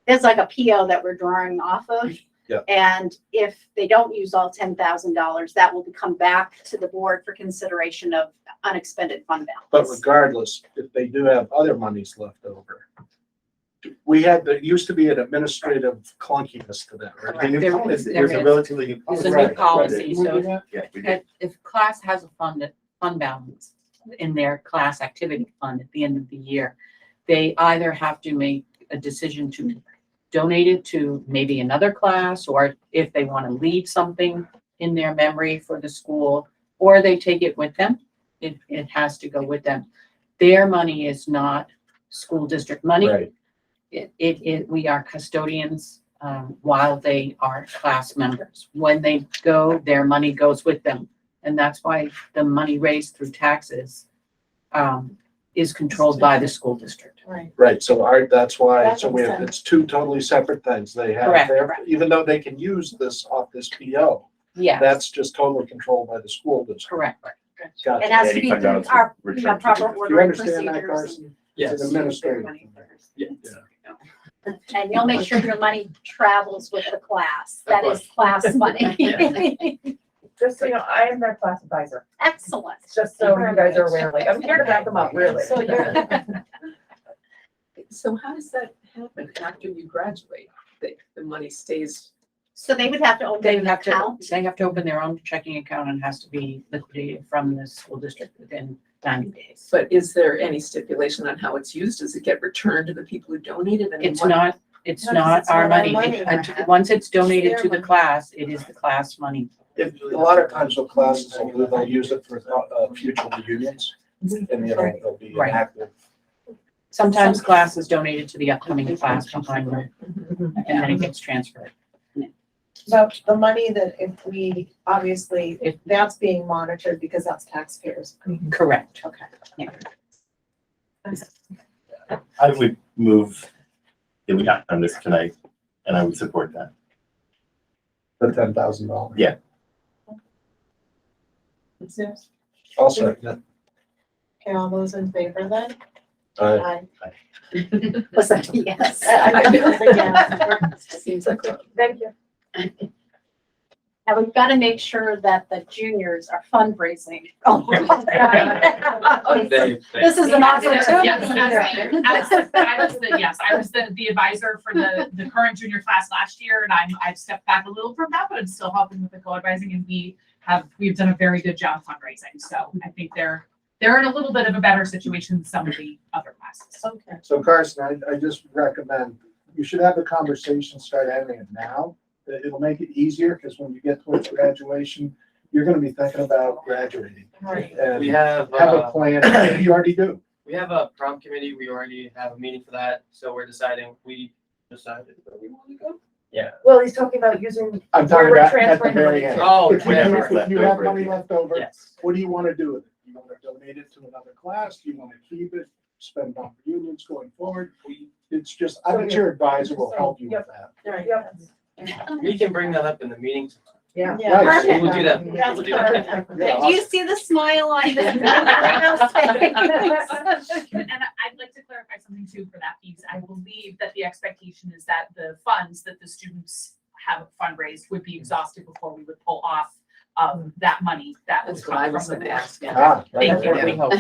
There's like a PO that we're drawing off of. Yeah. And if they don't use all $10,000, that will come back to the board for consideration of unexpended fund But balance. regardless, if they do have other monies left over. There used to be an administrative clunkiness to that, right? Correct. There is- There's a there is. relatively. There's a new Right, policy, right. so Yeah, we did. If class has a fund balance in their class activity fund at the end of the year, they either have to make a decision to donate it to maybe another class, or if they want to leave something in their memory for the school, or they take it with them. It has to go with them. Their money is not school district money. Right. We are custodians, while they are class members. When they go, their money goes with them. And that's why the money raised through taxes, is controlled by the school district. Right, so that's why, That so we makes have, sense. it's two totally separate things. They have Correct. their, even though they can use this off this PO, Yes, that's just totally controlled by the school district. correct. Gotcha. It has to Any be fund balance our, would you know, return to proper the- You ordering understand that, procedures. Carson? Yes. It's an administrative. And you'll make sure your money travels with the class. That is class money. Just so you know, I am their class advisor, Excellent. just so you guys are aware, like, I'm here to back them up, really. So So how does that happen after you graduate? The money stays, So they would have to open They an have to, account. they have to open their own checking account and has to be liquidated from the school district within 90 days. but is there any stipulation on how it's used? Does it get returned to the people who donated? And It's what- not, it's No, 'cause not it's our not our money. money. Once it's donated It's to their the money. class, it is the class money. A lot of times what classes will do, they'll use it for future reunions. And you know, they'll be Right. active. Sometimes classes donated to the upcoming class behind them, and then it gets transferred. But the money that if we, obviously, if that's being monitored because that's taxpayers. Correct. Okay. I would move that we act on this tonight, and I would support that. The $10,000. Yeah. I'll second it. Okay, all those in favor then? Aye. Was that a yes? Seems like a- Thank you. Now we've got to make sure that the juniors are fundraising. Oh, This is an opportunity. Yes, I was the advisor for the current junior class last year, and I've stepped back a little from that, but I'm still helping with the co-advising, and we've done a very good job fundraising. So I think they're in a little bit of a better situation than some of the other classes. Okay. So Carson, I just recommend, you should have the conversation, start having it now. It'll make it easier, because when you get towards graduation, you're gonna be thinking about graduating. Right. And We have, have a plan, maybe you already do. we have a prom committee. We already have a meeting for that. So we're deciding, we decided where we want to go. Well, he's talking about using. I'm talking we're about at the transferring the very money. end. Oh, If you whatever. if you have money left over, Yes. what do you want to do with it? You want to donate it to another class? Do you want to keep it, spend it on reunions going forward? It's just, I think your advisor will help you with that. Right. We can bring that up in the meeting. Yeah. Nice. We'll do that. That's We'll do that. perfect. Yeah, Do you see the smile on this? And I'd like to clarify something too for that piece. I believe that the expectation is that the funds that the students have fundraised would be exhausted before we would pull off that money that would That's what I come was from the gonna board. ask. Yeah. Ah, Thank you. We hope.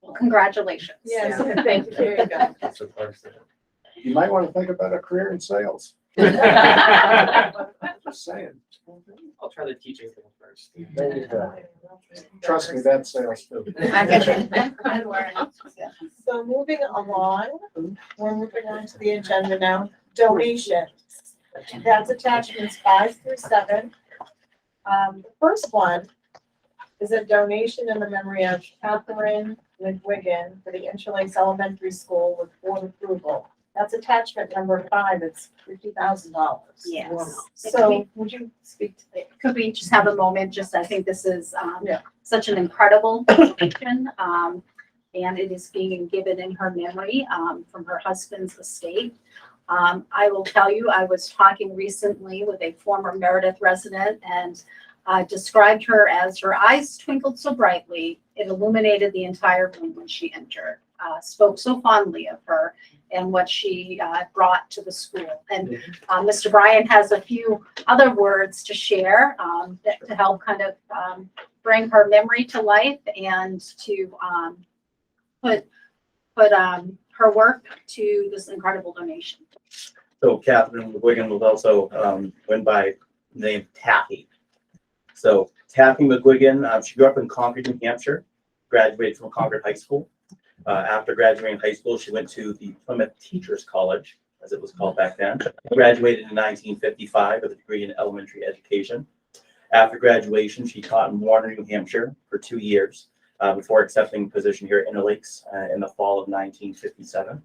Well, congratulations. Yes, thank you, there you go. That's what Clark said. you might want to think about a career in sales. Just saying. I'll try the teaching thing first. There you go. Trust me, that's sales too. I get you. So moving along, we're moving on to the agenda now, donations. That's attachments 5 through 7. The first one is a donation in the memory of Catherine McGuigan for the Interlace Elementary School with board approval. That's attachment number 5, it's $50,000. Yes. So would you speak to that? Could we just have a moment? Just, I think this is Yeah. such an incredible donation. And it is being given in her memory from her husband's estate. I will tell you, I was talking recently with a former Meredith resident and described her as her eyes twinkled so brightly, it illuminated the entire room when she entered. Spoke so fondly of her and what she brought to the school. And Mr. Bryan has a few other words to share to help kind of bring her memory to life and to put her work to this incredible donation. So Catherine McGuigan was also went by the name Taffy. So Taffy McGuigan, she grew up in Concord, New Hampshire, graduated from Concord High School. After graduating high school, she went to the Plymouth Teachers College, as it was called back then. Graduated in 1955 with a degree in elementary education. After graduation, she taught in Warner, New Hampshire for 2 years before accepting a position here at Interlakes in the fall of 1957.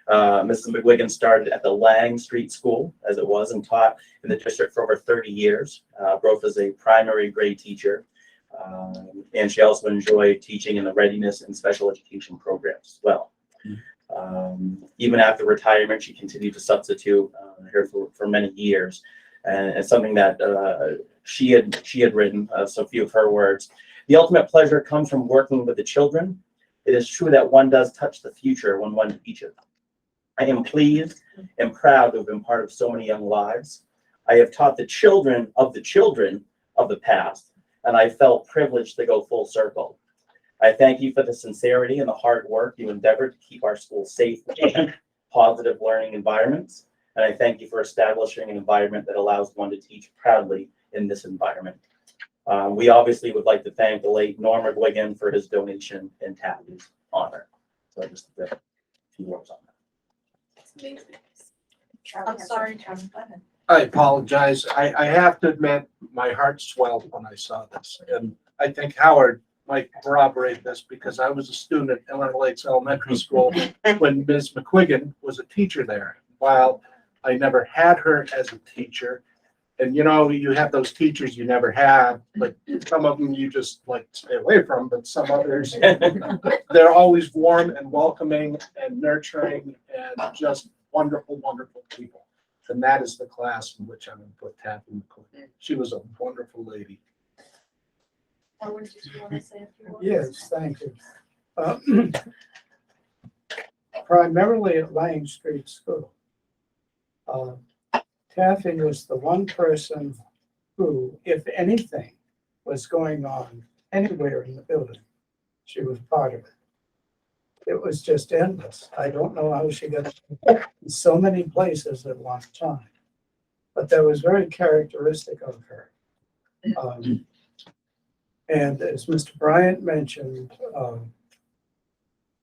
Mrs. McGuigan started at the Lang Street School, as it was, and taught in the district for over 30 years, both as a primary grade teacher, and she also enjoyed teaching in the readiness and special education programs as well. Even after retirement, she continued to substitute here for many years, and it's something that she had written, so a few of her words. The ultimate pleasure comes from working with the children. It is true that one does touch the future when one teaches. I am pleased and proud to have been part of so many young lives. I have taught the children of the past, and I felt privileged to go full circle. I thank you for the sincerity and the hard work you endeavored to keep our schools safe and positive learning environments. And I thank you for establishing an environment that allows one to teach proudly in this environment. We obviously would like to thank the late Norm McGuigan for his donation in Taffy's honor. So just a few words on that. I'm sorry, Tom, go ahead. I apologize. I have to admit, my heart swelled when I saw this. And I think Howard might corroborate this because I was a student at Interlakes Elementary School when Ms. McGuigan was a teacher there. While I never had her as a teacher, and you know, you have those teachers you never have, but some of them you just like stay away from, but some others, they're always warm and welcoming and nurturing and just wonderful, wonderful people. And that is the class in which I'm going to put Taffy McGuigan. She was a wonderful lady. Howard, did you want to say a few words? Yes, thank you. Primarily at Lang Street School. Taffy was the one person who, if anything was going on anywhere in the building, she was part of it. It was just endless. I don't know how she got in so many places at one time, but that was very characteristic of her. And as Mr. Bryant mentioned,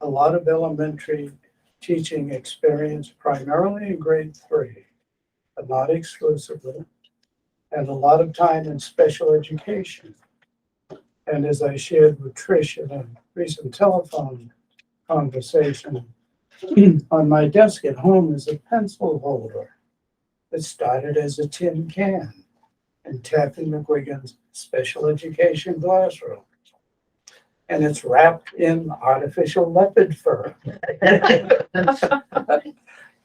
a lot of elementary teaching experience, primarily in grade 3, but not exclusively, and a lot of time in special education. And as I shared with Trish in a recent telephone conversation, on my desk at home is a pencil holder. It started as a tin can in Taffy McGuigan's special education classroom. And it's wrapped in artificial leopard fur.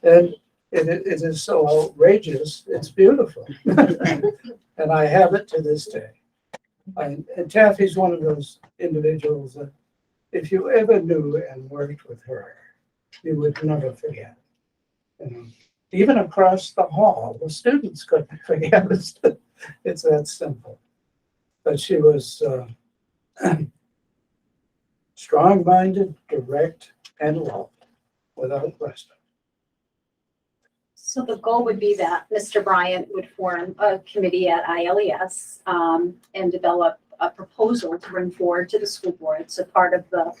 And it is so outrageous, it's beautiful. And I have it to this day. And Taffy's one of those individuals that if you ever knew and worked with her, you would never forget. You know, even across the hall, the students couldn't forget it. It's that simple. But she was strong-minded, direct, and loved, without question. So the goal would be that Mr. Bryant would form a committee at ILES and develop a proposal to bring forward to the school board. So part of the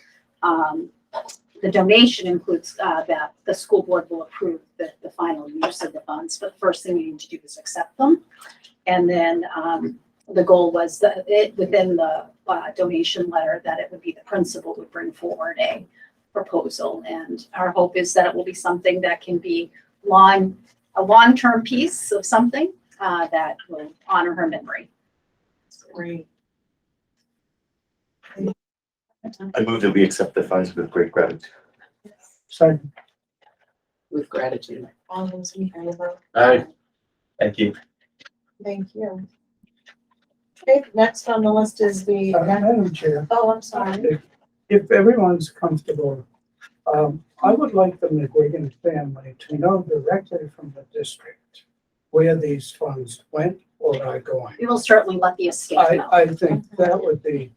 donation includes that the school board will approve the final use of the funds. But the first thing you need to do is accept them. And then the goal was that within the donation letter that it would be the principal would bring forward a proposal. And our hope is that it will be something that can be a long-term piece of something that will honor her memory. Great. I move that we accept the funds with great gratitude. So With gratitude. All those in favor? Aye. Thank you. Thank you. Okay, next on the list is the, Madam Chair, oh, I'm sorry. if everyone's comfortable, I would like the McGuigan family to know directly from the district where these funds went or are going. We will certainly let the estate know. I think that would be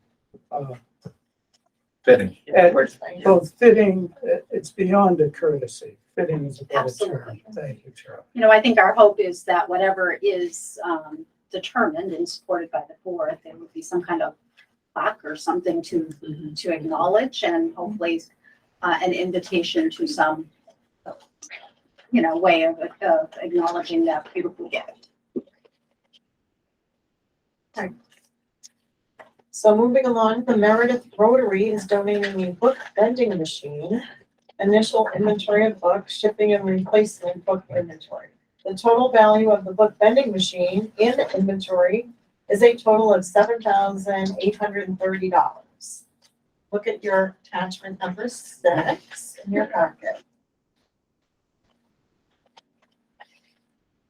Fitting. and both fitting, it's beyond a courtesy. Fitting is a better term. Absolutely. Thank you, Cheryl. You know, I think our hope is that whatever is determined and supported by the board, there would be some kind of plaque or something to acknowledge, and hopefully an invitation to some, way of acknowledging that beautiful gift. So moving along, the Meredith Rotary is donating a book vending machine, initial inventory of books, shipping and replacement book inventory. The total value of the book vending machine in inventory is a total of $7,830. Look at your attachment number 6 in your packet.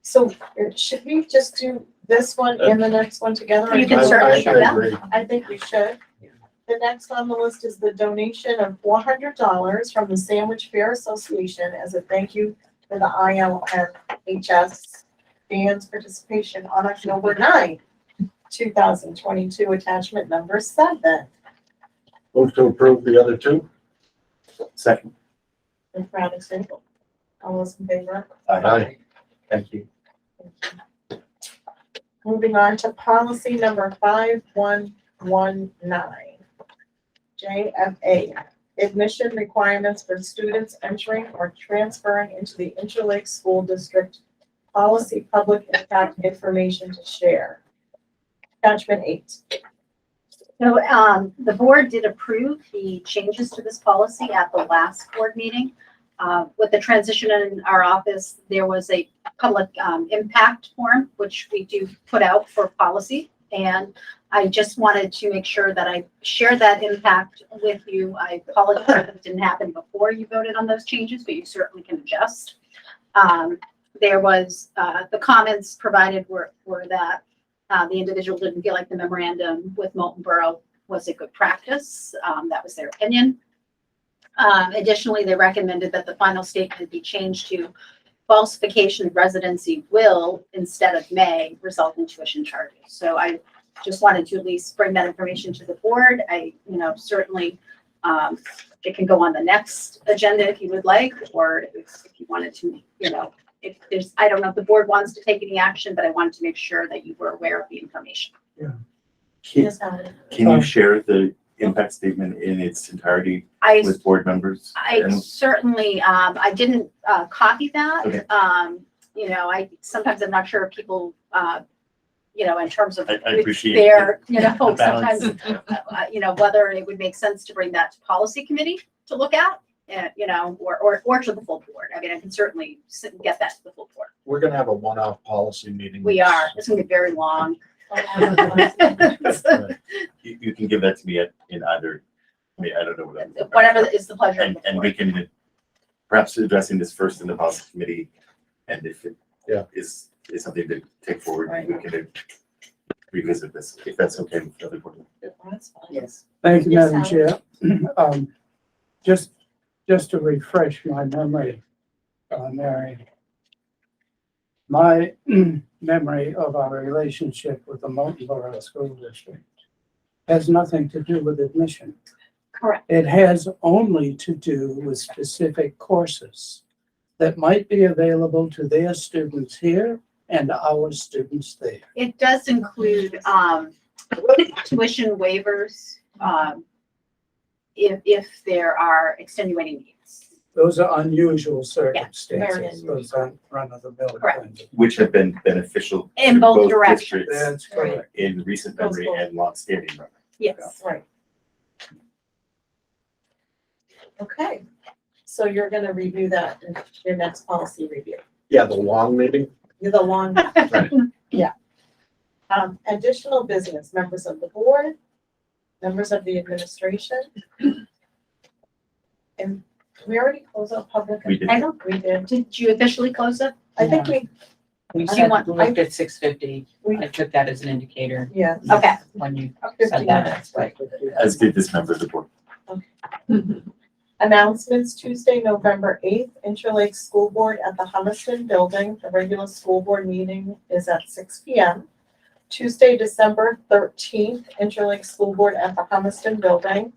So should we just do this one and the next one together? You can certainly do that. agree. I think we should. The next on the list is the donation of $400 from the Sandwich Fair Association as a thank you for the ILMHS band's participation on October 9th, 2022, attachment number 7. Move to approve the other two? Second. In Robinson. All those in favor? Aye. Thank you. Moving on to policy number 5119. JFA, admission requirements for students entering or transferring into the Interlake School District. Policy public impact information to share. Attachment 8. So the board did approve the changes to this policy at the last board meeting. With the transition in our office, there was a public impact form, which we do put out for policy. And I just wanted to make sure that I share that impact with you. I apologize if it didn't happen before you voted on those changes, but you certainly can adjust. There was, the comments provided were that the individual didn't feel like the memorandum with Molten Borough was a good practice. That was their opinion. Additionally, they recommended that the final statement be changed to falsification of residency will instead of may result in tuition charges. So I just wanted to at least bring that information to the board. I, certainly it can go on the next agenda if you would like, or if you wanted to, if there's, I don't know if the board wants to take any action, but I wanted to make sure that you were aware of the information. Yes, Howard. Can you share the impact statement in its entirety I with board members? I certainly, I didn't copy that. Okay. Sometimes I'm not sure if people, in terms of I appreciate their, the balance. sometimes, whether it would make sense to bring that to policy committee to look at. you know, or to the full board. I mean, I can certainly get that to the full board. We're gonna have a one-off policy meeting. We are, it's gonna be very long. You can give that to me in either, I mean, I don't know what I'm. Whatever is the pleasure of And, the and board. we can perhaps addressing this first in the policy committee, and if it Yeah. is something to take forward, Right. we can revisit this, if that's okay with the other board. That's fine. Yes. Thank you, Yes, Madam Chair. Just to refresh my memory, Mary. My memory of our relationship with the Moulton Borough School District has nothing to do with admission. Correct. It has only to do with specific courses that might be available to their students here and our students there. It does include, tuition waivers, if there are extenuating needs. Those are unusual circumstances. Very Those aren't run-of-the-mill Correct. kinds of. Which have been beneficial. In to both directions. districts That's correct. in recent memory and long-standing memory. Yes. Right. Okay, so you're gonna review that in your next policy review. Yeah, the long meeting. You're the long, yeah. Additional business, members of the board, members of the administration. And we already closed out public. We did. I know. We did. Did you officially close it? I think we, We Do you said, want- looked at 6:50. we, I took that as an indicator yeah. Okay. when you 50 said that. minutes, right. As did this member of the board. Announcements, Tuesday, November 8th, Interlake School Board at the Humiston Building. The regular school board meeting is at 6 p.m. Tuesday, December 13th, Interlake School Board at the Humiston Building.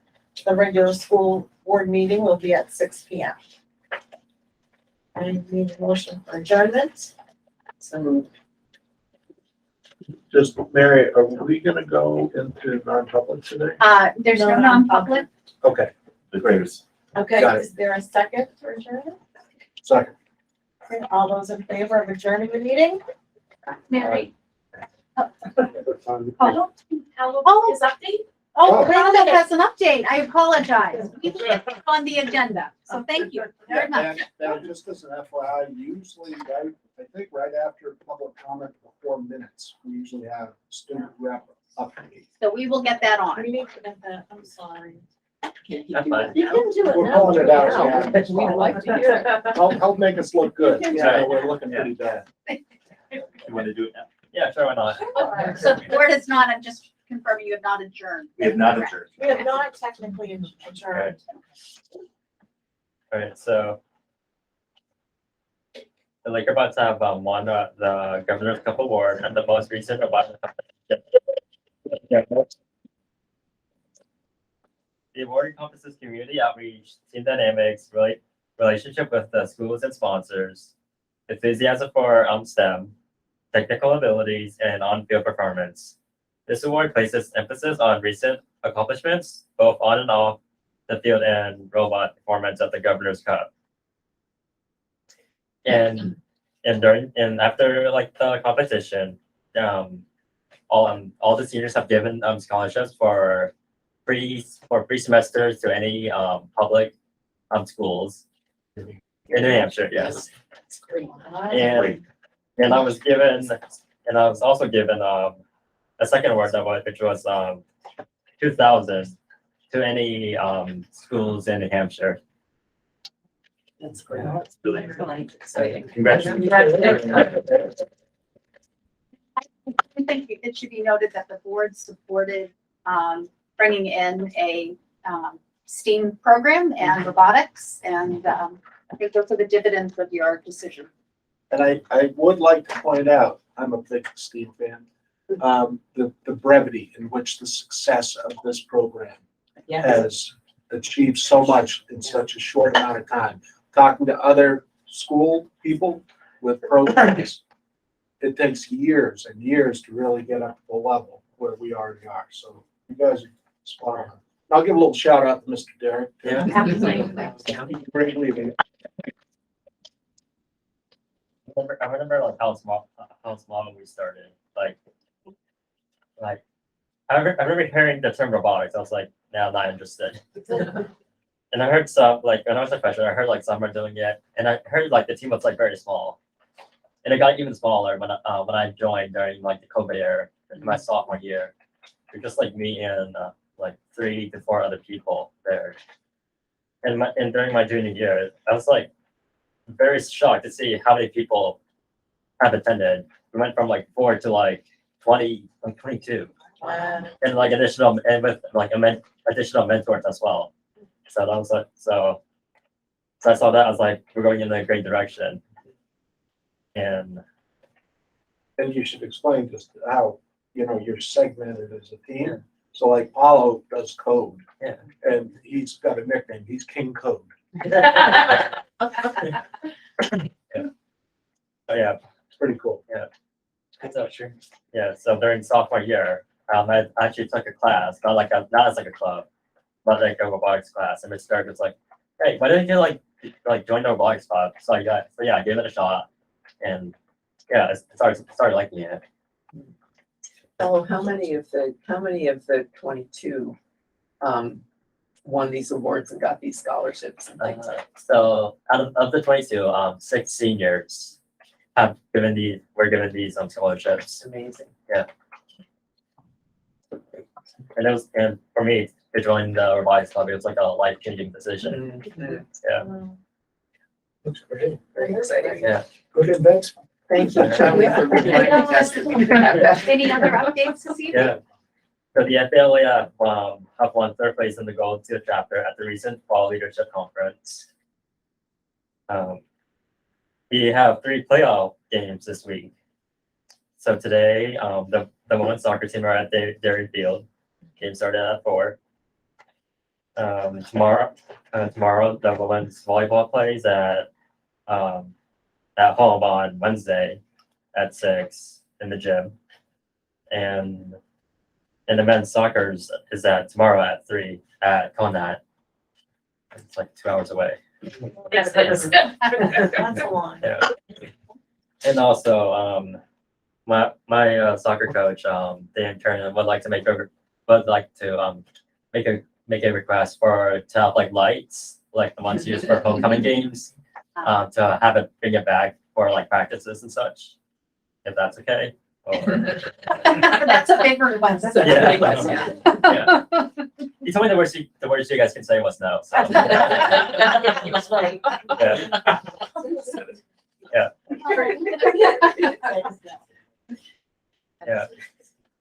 The regular school board meeting will be at 6 p.m. I need a motion for adjournment. So Just, Mary, are we gonna go into non-public today? There's no No, non-public. Okay, The graders. Okay, Got it. is there a second for adjournment? second. Okay, all those in favor of adjourning the meeting? Mary, Oh, is update? Oh, Brenda has an update. I apologize. We put it on the agenda, so thank you very much. Now, just as an FYI, usually, I think right after public comment before minutes, we usually have student rep update. So we will get that on. We need to get that, I'm sorry. That's fine. You can do it We're now. pulling it out, yeah. But we'd like to hear it. Help make us look good. Yeah. We're looking pretty bad. You want to do it now? Yeah, sure, why not? So the board is not, I'm just confirming you have not adjourned. We have not adjourned. We have not technically adjourned. Alright, so. The Laker Bucks have won the Governor's Cup Award and the most recent robotics competition. The award encompasses community outreach, team dynamics, relationship with the schools and sponsors, enthusiasm for STEM, technical abilities, and on-field performance. This award places emphasis on recent accomplishments, both on and off the field and robot performance at the Governor's Cup. And after like the competition, all the seniors have given scholarships for free semesters to any public schools in New Hampshire. Yes. That's great. And I was also given a second award which was 2,000 to any schools in New Hampshire. That's great. That's really Exciting. Congratulations. I think it should be noted that the board supported bringing in a STEAM program and robotics, and I think those are the dividends of your decision. And I would like to point out, I'm a big Steve fan, the brevity in which the success of this program Yes. has achieved so much in such a short amount of time. Talking to other school people with programs, it takes years and years to really get up to the level where we already are. So you guys are spot on. I'll give a little shout out to Mr. Derek. Yeah. Great leaving. I remember like how small we started. Like I remember hearing the term robotics. I was like, no, I'm not interested. and I heard some, like, when I was a freshman, I heard like some are doing it, and I heard like the team was like very small. And it got even smaller when I joined during like the COVID era in my sophomore year. It was just like me and like 3 to 4 other people there. And during my junior year, I was like very shocked to see how many people have attended. We went from like 4 to like 20, like 22. Wow. And like with like additional mentors as well. So that was like so I saw that I was like, we're going in a great direction. And And you should explain just how, you're segmented as a team. So like Paulo does code. Yeah. And he's got a nickname, he's King Code. oh yeah, It's pretty cool. so true. Yeah, so during sophomore year, I actually took a class, not as like a club, but like a robotics class. And Mr. Dirk was like, "Hey, why didn't you like join the robotics club?" So I gave it a shot, and yeah, I started liking it. Oh, how many of the 22 won these awards and got these scholarships and things? So out of the 22, 6 seniors were given these scholarships. It's amazing. And for me to join the robotics club, it was like a life-changing decision. Mhm. Yeah, Looks great. Very exciting. yeah. Good investment. Thank you, Charlie, for reminding us that we could have that. Any other updates this evening? Yeah. So the FALA have won 3rd place in the Gold Seal chapter at the recent Fall Leadership Conference. We have 3 playoff games this week. So today, the women's soccer team are at Dairy Field. Game started at 4. Tomorrow, the women's volleyball plays at home on Wednesday at 6 in the gym. And the men's soccer is at tomorrow at 3 at Conat. It's like 2 hours away. Yes, it is. That's a lot. Yeah. And also, my soccer coach, Dan Kernan, would like to make a request to have like lights, like the ones used for homecoming games, to have it bring it back for like practices and such, if that's okay. Or, That's a big request. That's a Yeah. big request, yeah. yeah. He told me the worst you guys can say was no. So. Yeah. Yeah.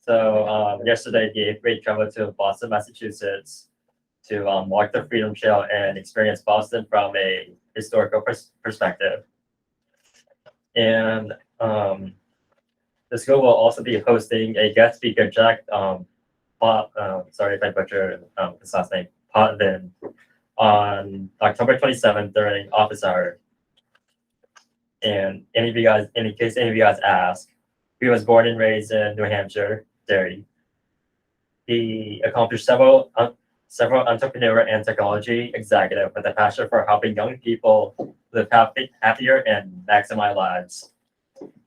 So yesterday, the 8th grade traveled to Boston, Massachusetts, to walk the Freedom Trail and experience Boston from a historical perspective. And the school will also be hosting a guest speaker, Jack. Sorry if I butcher his last name, Potvin, on October 27th during office hour. And in case any of you guys ask, he was born and raised in New Hampshire, Derry. He accomplished several entrepreneur and technology executive with a passion for helping young people live happier and maximize lives.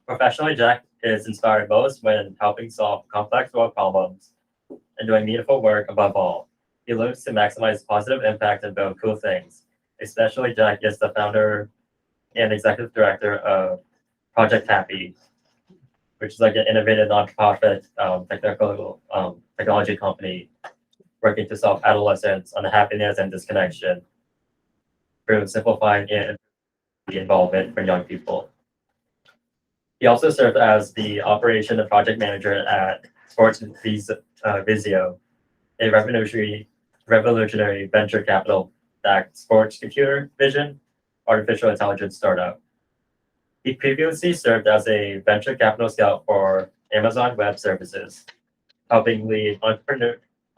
Professionally, Jack is inspired most when helping solve complex world problems and doing meaningful work above all. He lives to maximize positive impact and build cool things. Especially, Jack is the founder and executive director of Project Happy, which is like an innovative nonprofit technology company working to solve adolescence unhappiness and disconnection through simplifying and involvement for young people. He also served as the operation and project manager at Sports Visio, a revolutionary venture capital-backed sports computer vision artificial intelligence startup. He previously served as a venture capital scout for Amazon Web Services, helping lead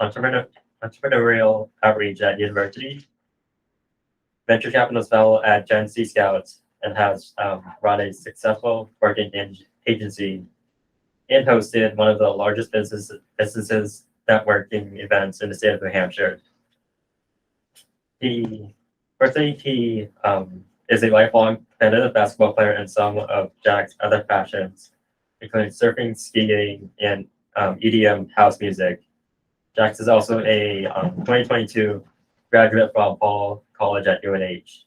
entrepreneurial outreach at university. Venture capitalist fellow at Gen Z Scouts and has run a successful working agency and hosted one of the largest businesses networking events in the state of New Hampshire. He is a lifelong competitive basketball player in some of Jack's other passions, including surfing, skiing, and EDM house music. Jax is also a 2022 graduate from Paul College at UNH.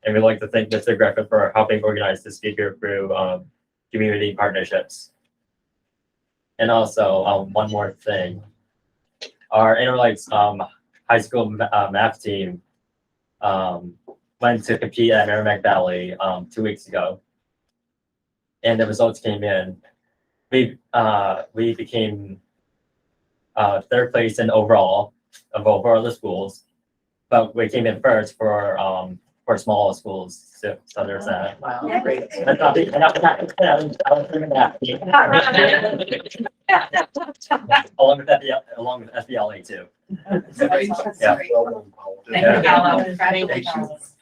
And we'd like to thank Mr. Griffin for helping organize the speaker through community partnerships. And also, one more thing. Our Interlights high school math team went to compete at Merrimack Valley 2 weeks ago. And the results came in. We became third place in overall of over the schools, but we came in first for small schools. So there's that. Wow, great. That's not big. Along with FBLA too. Yeah. Thank you, Gallo. Congratulations.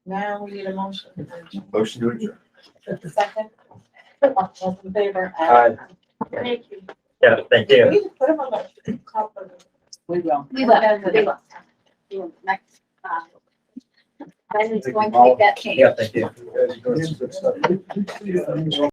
Now we need a motion. Motion to adjourn. Second. All those in favor? Aye. Thank you. Yeah, thank you. We put them on the top of the. We will. We will. Next, Ben is going to make that change. Yeah, thank you. You guys are doing some good stuff.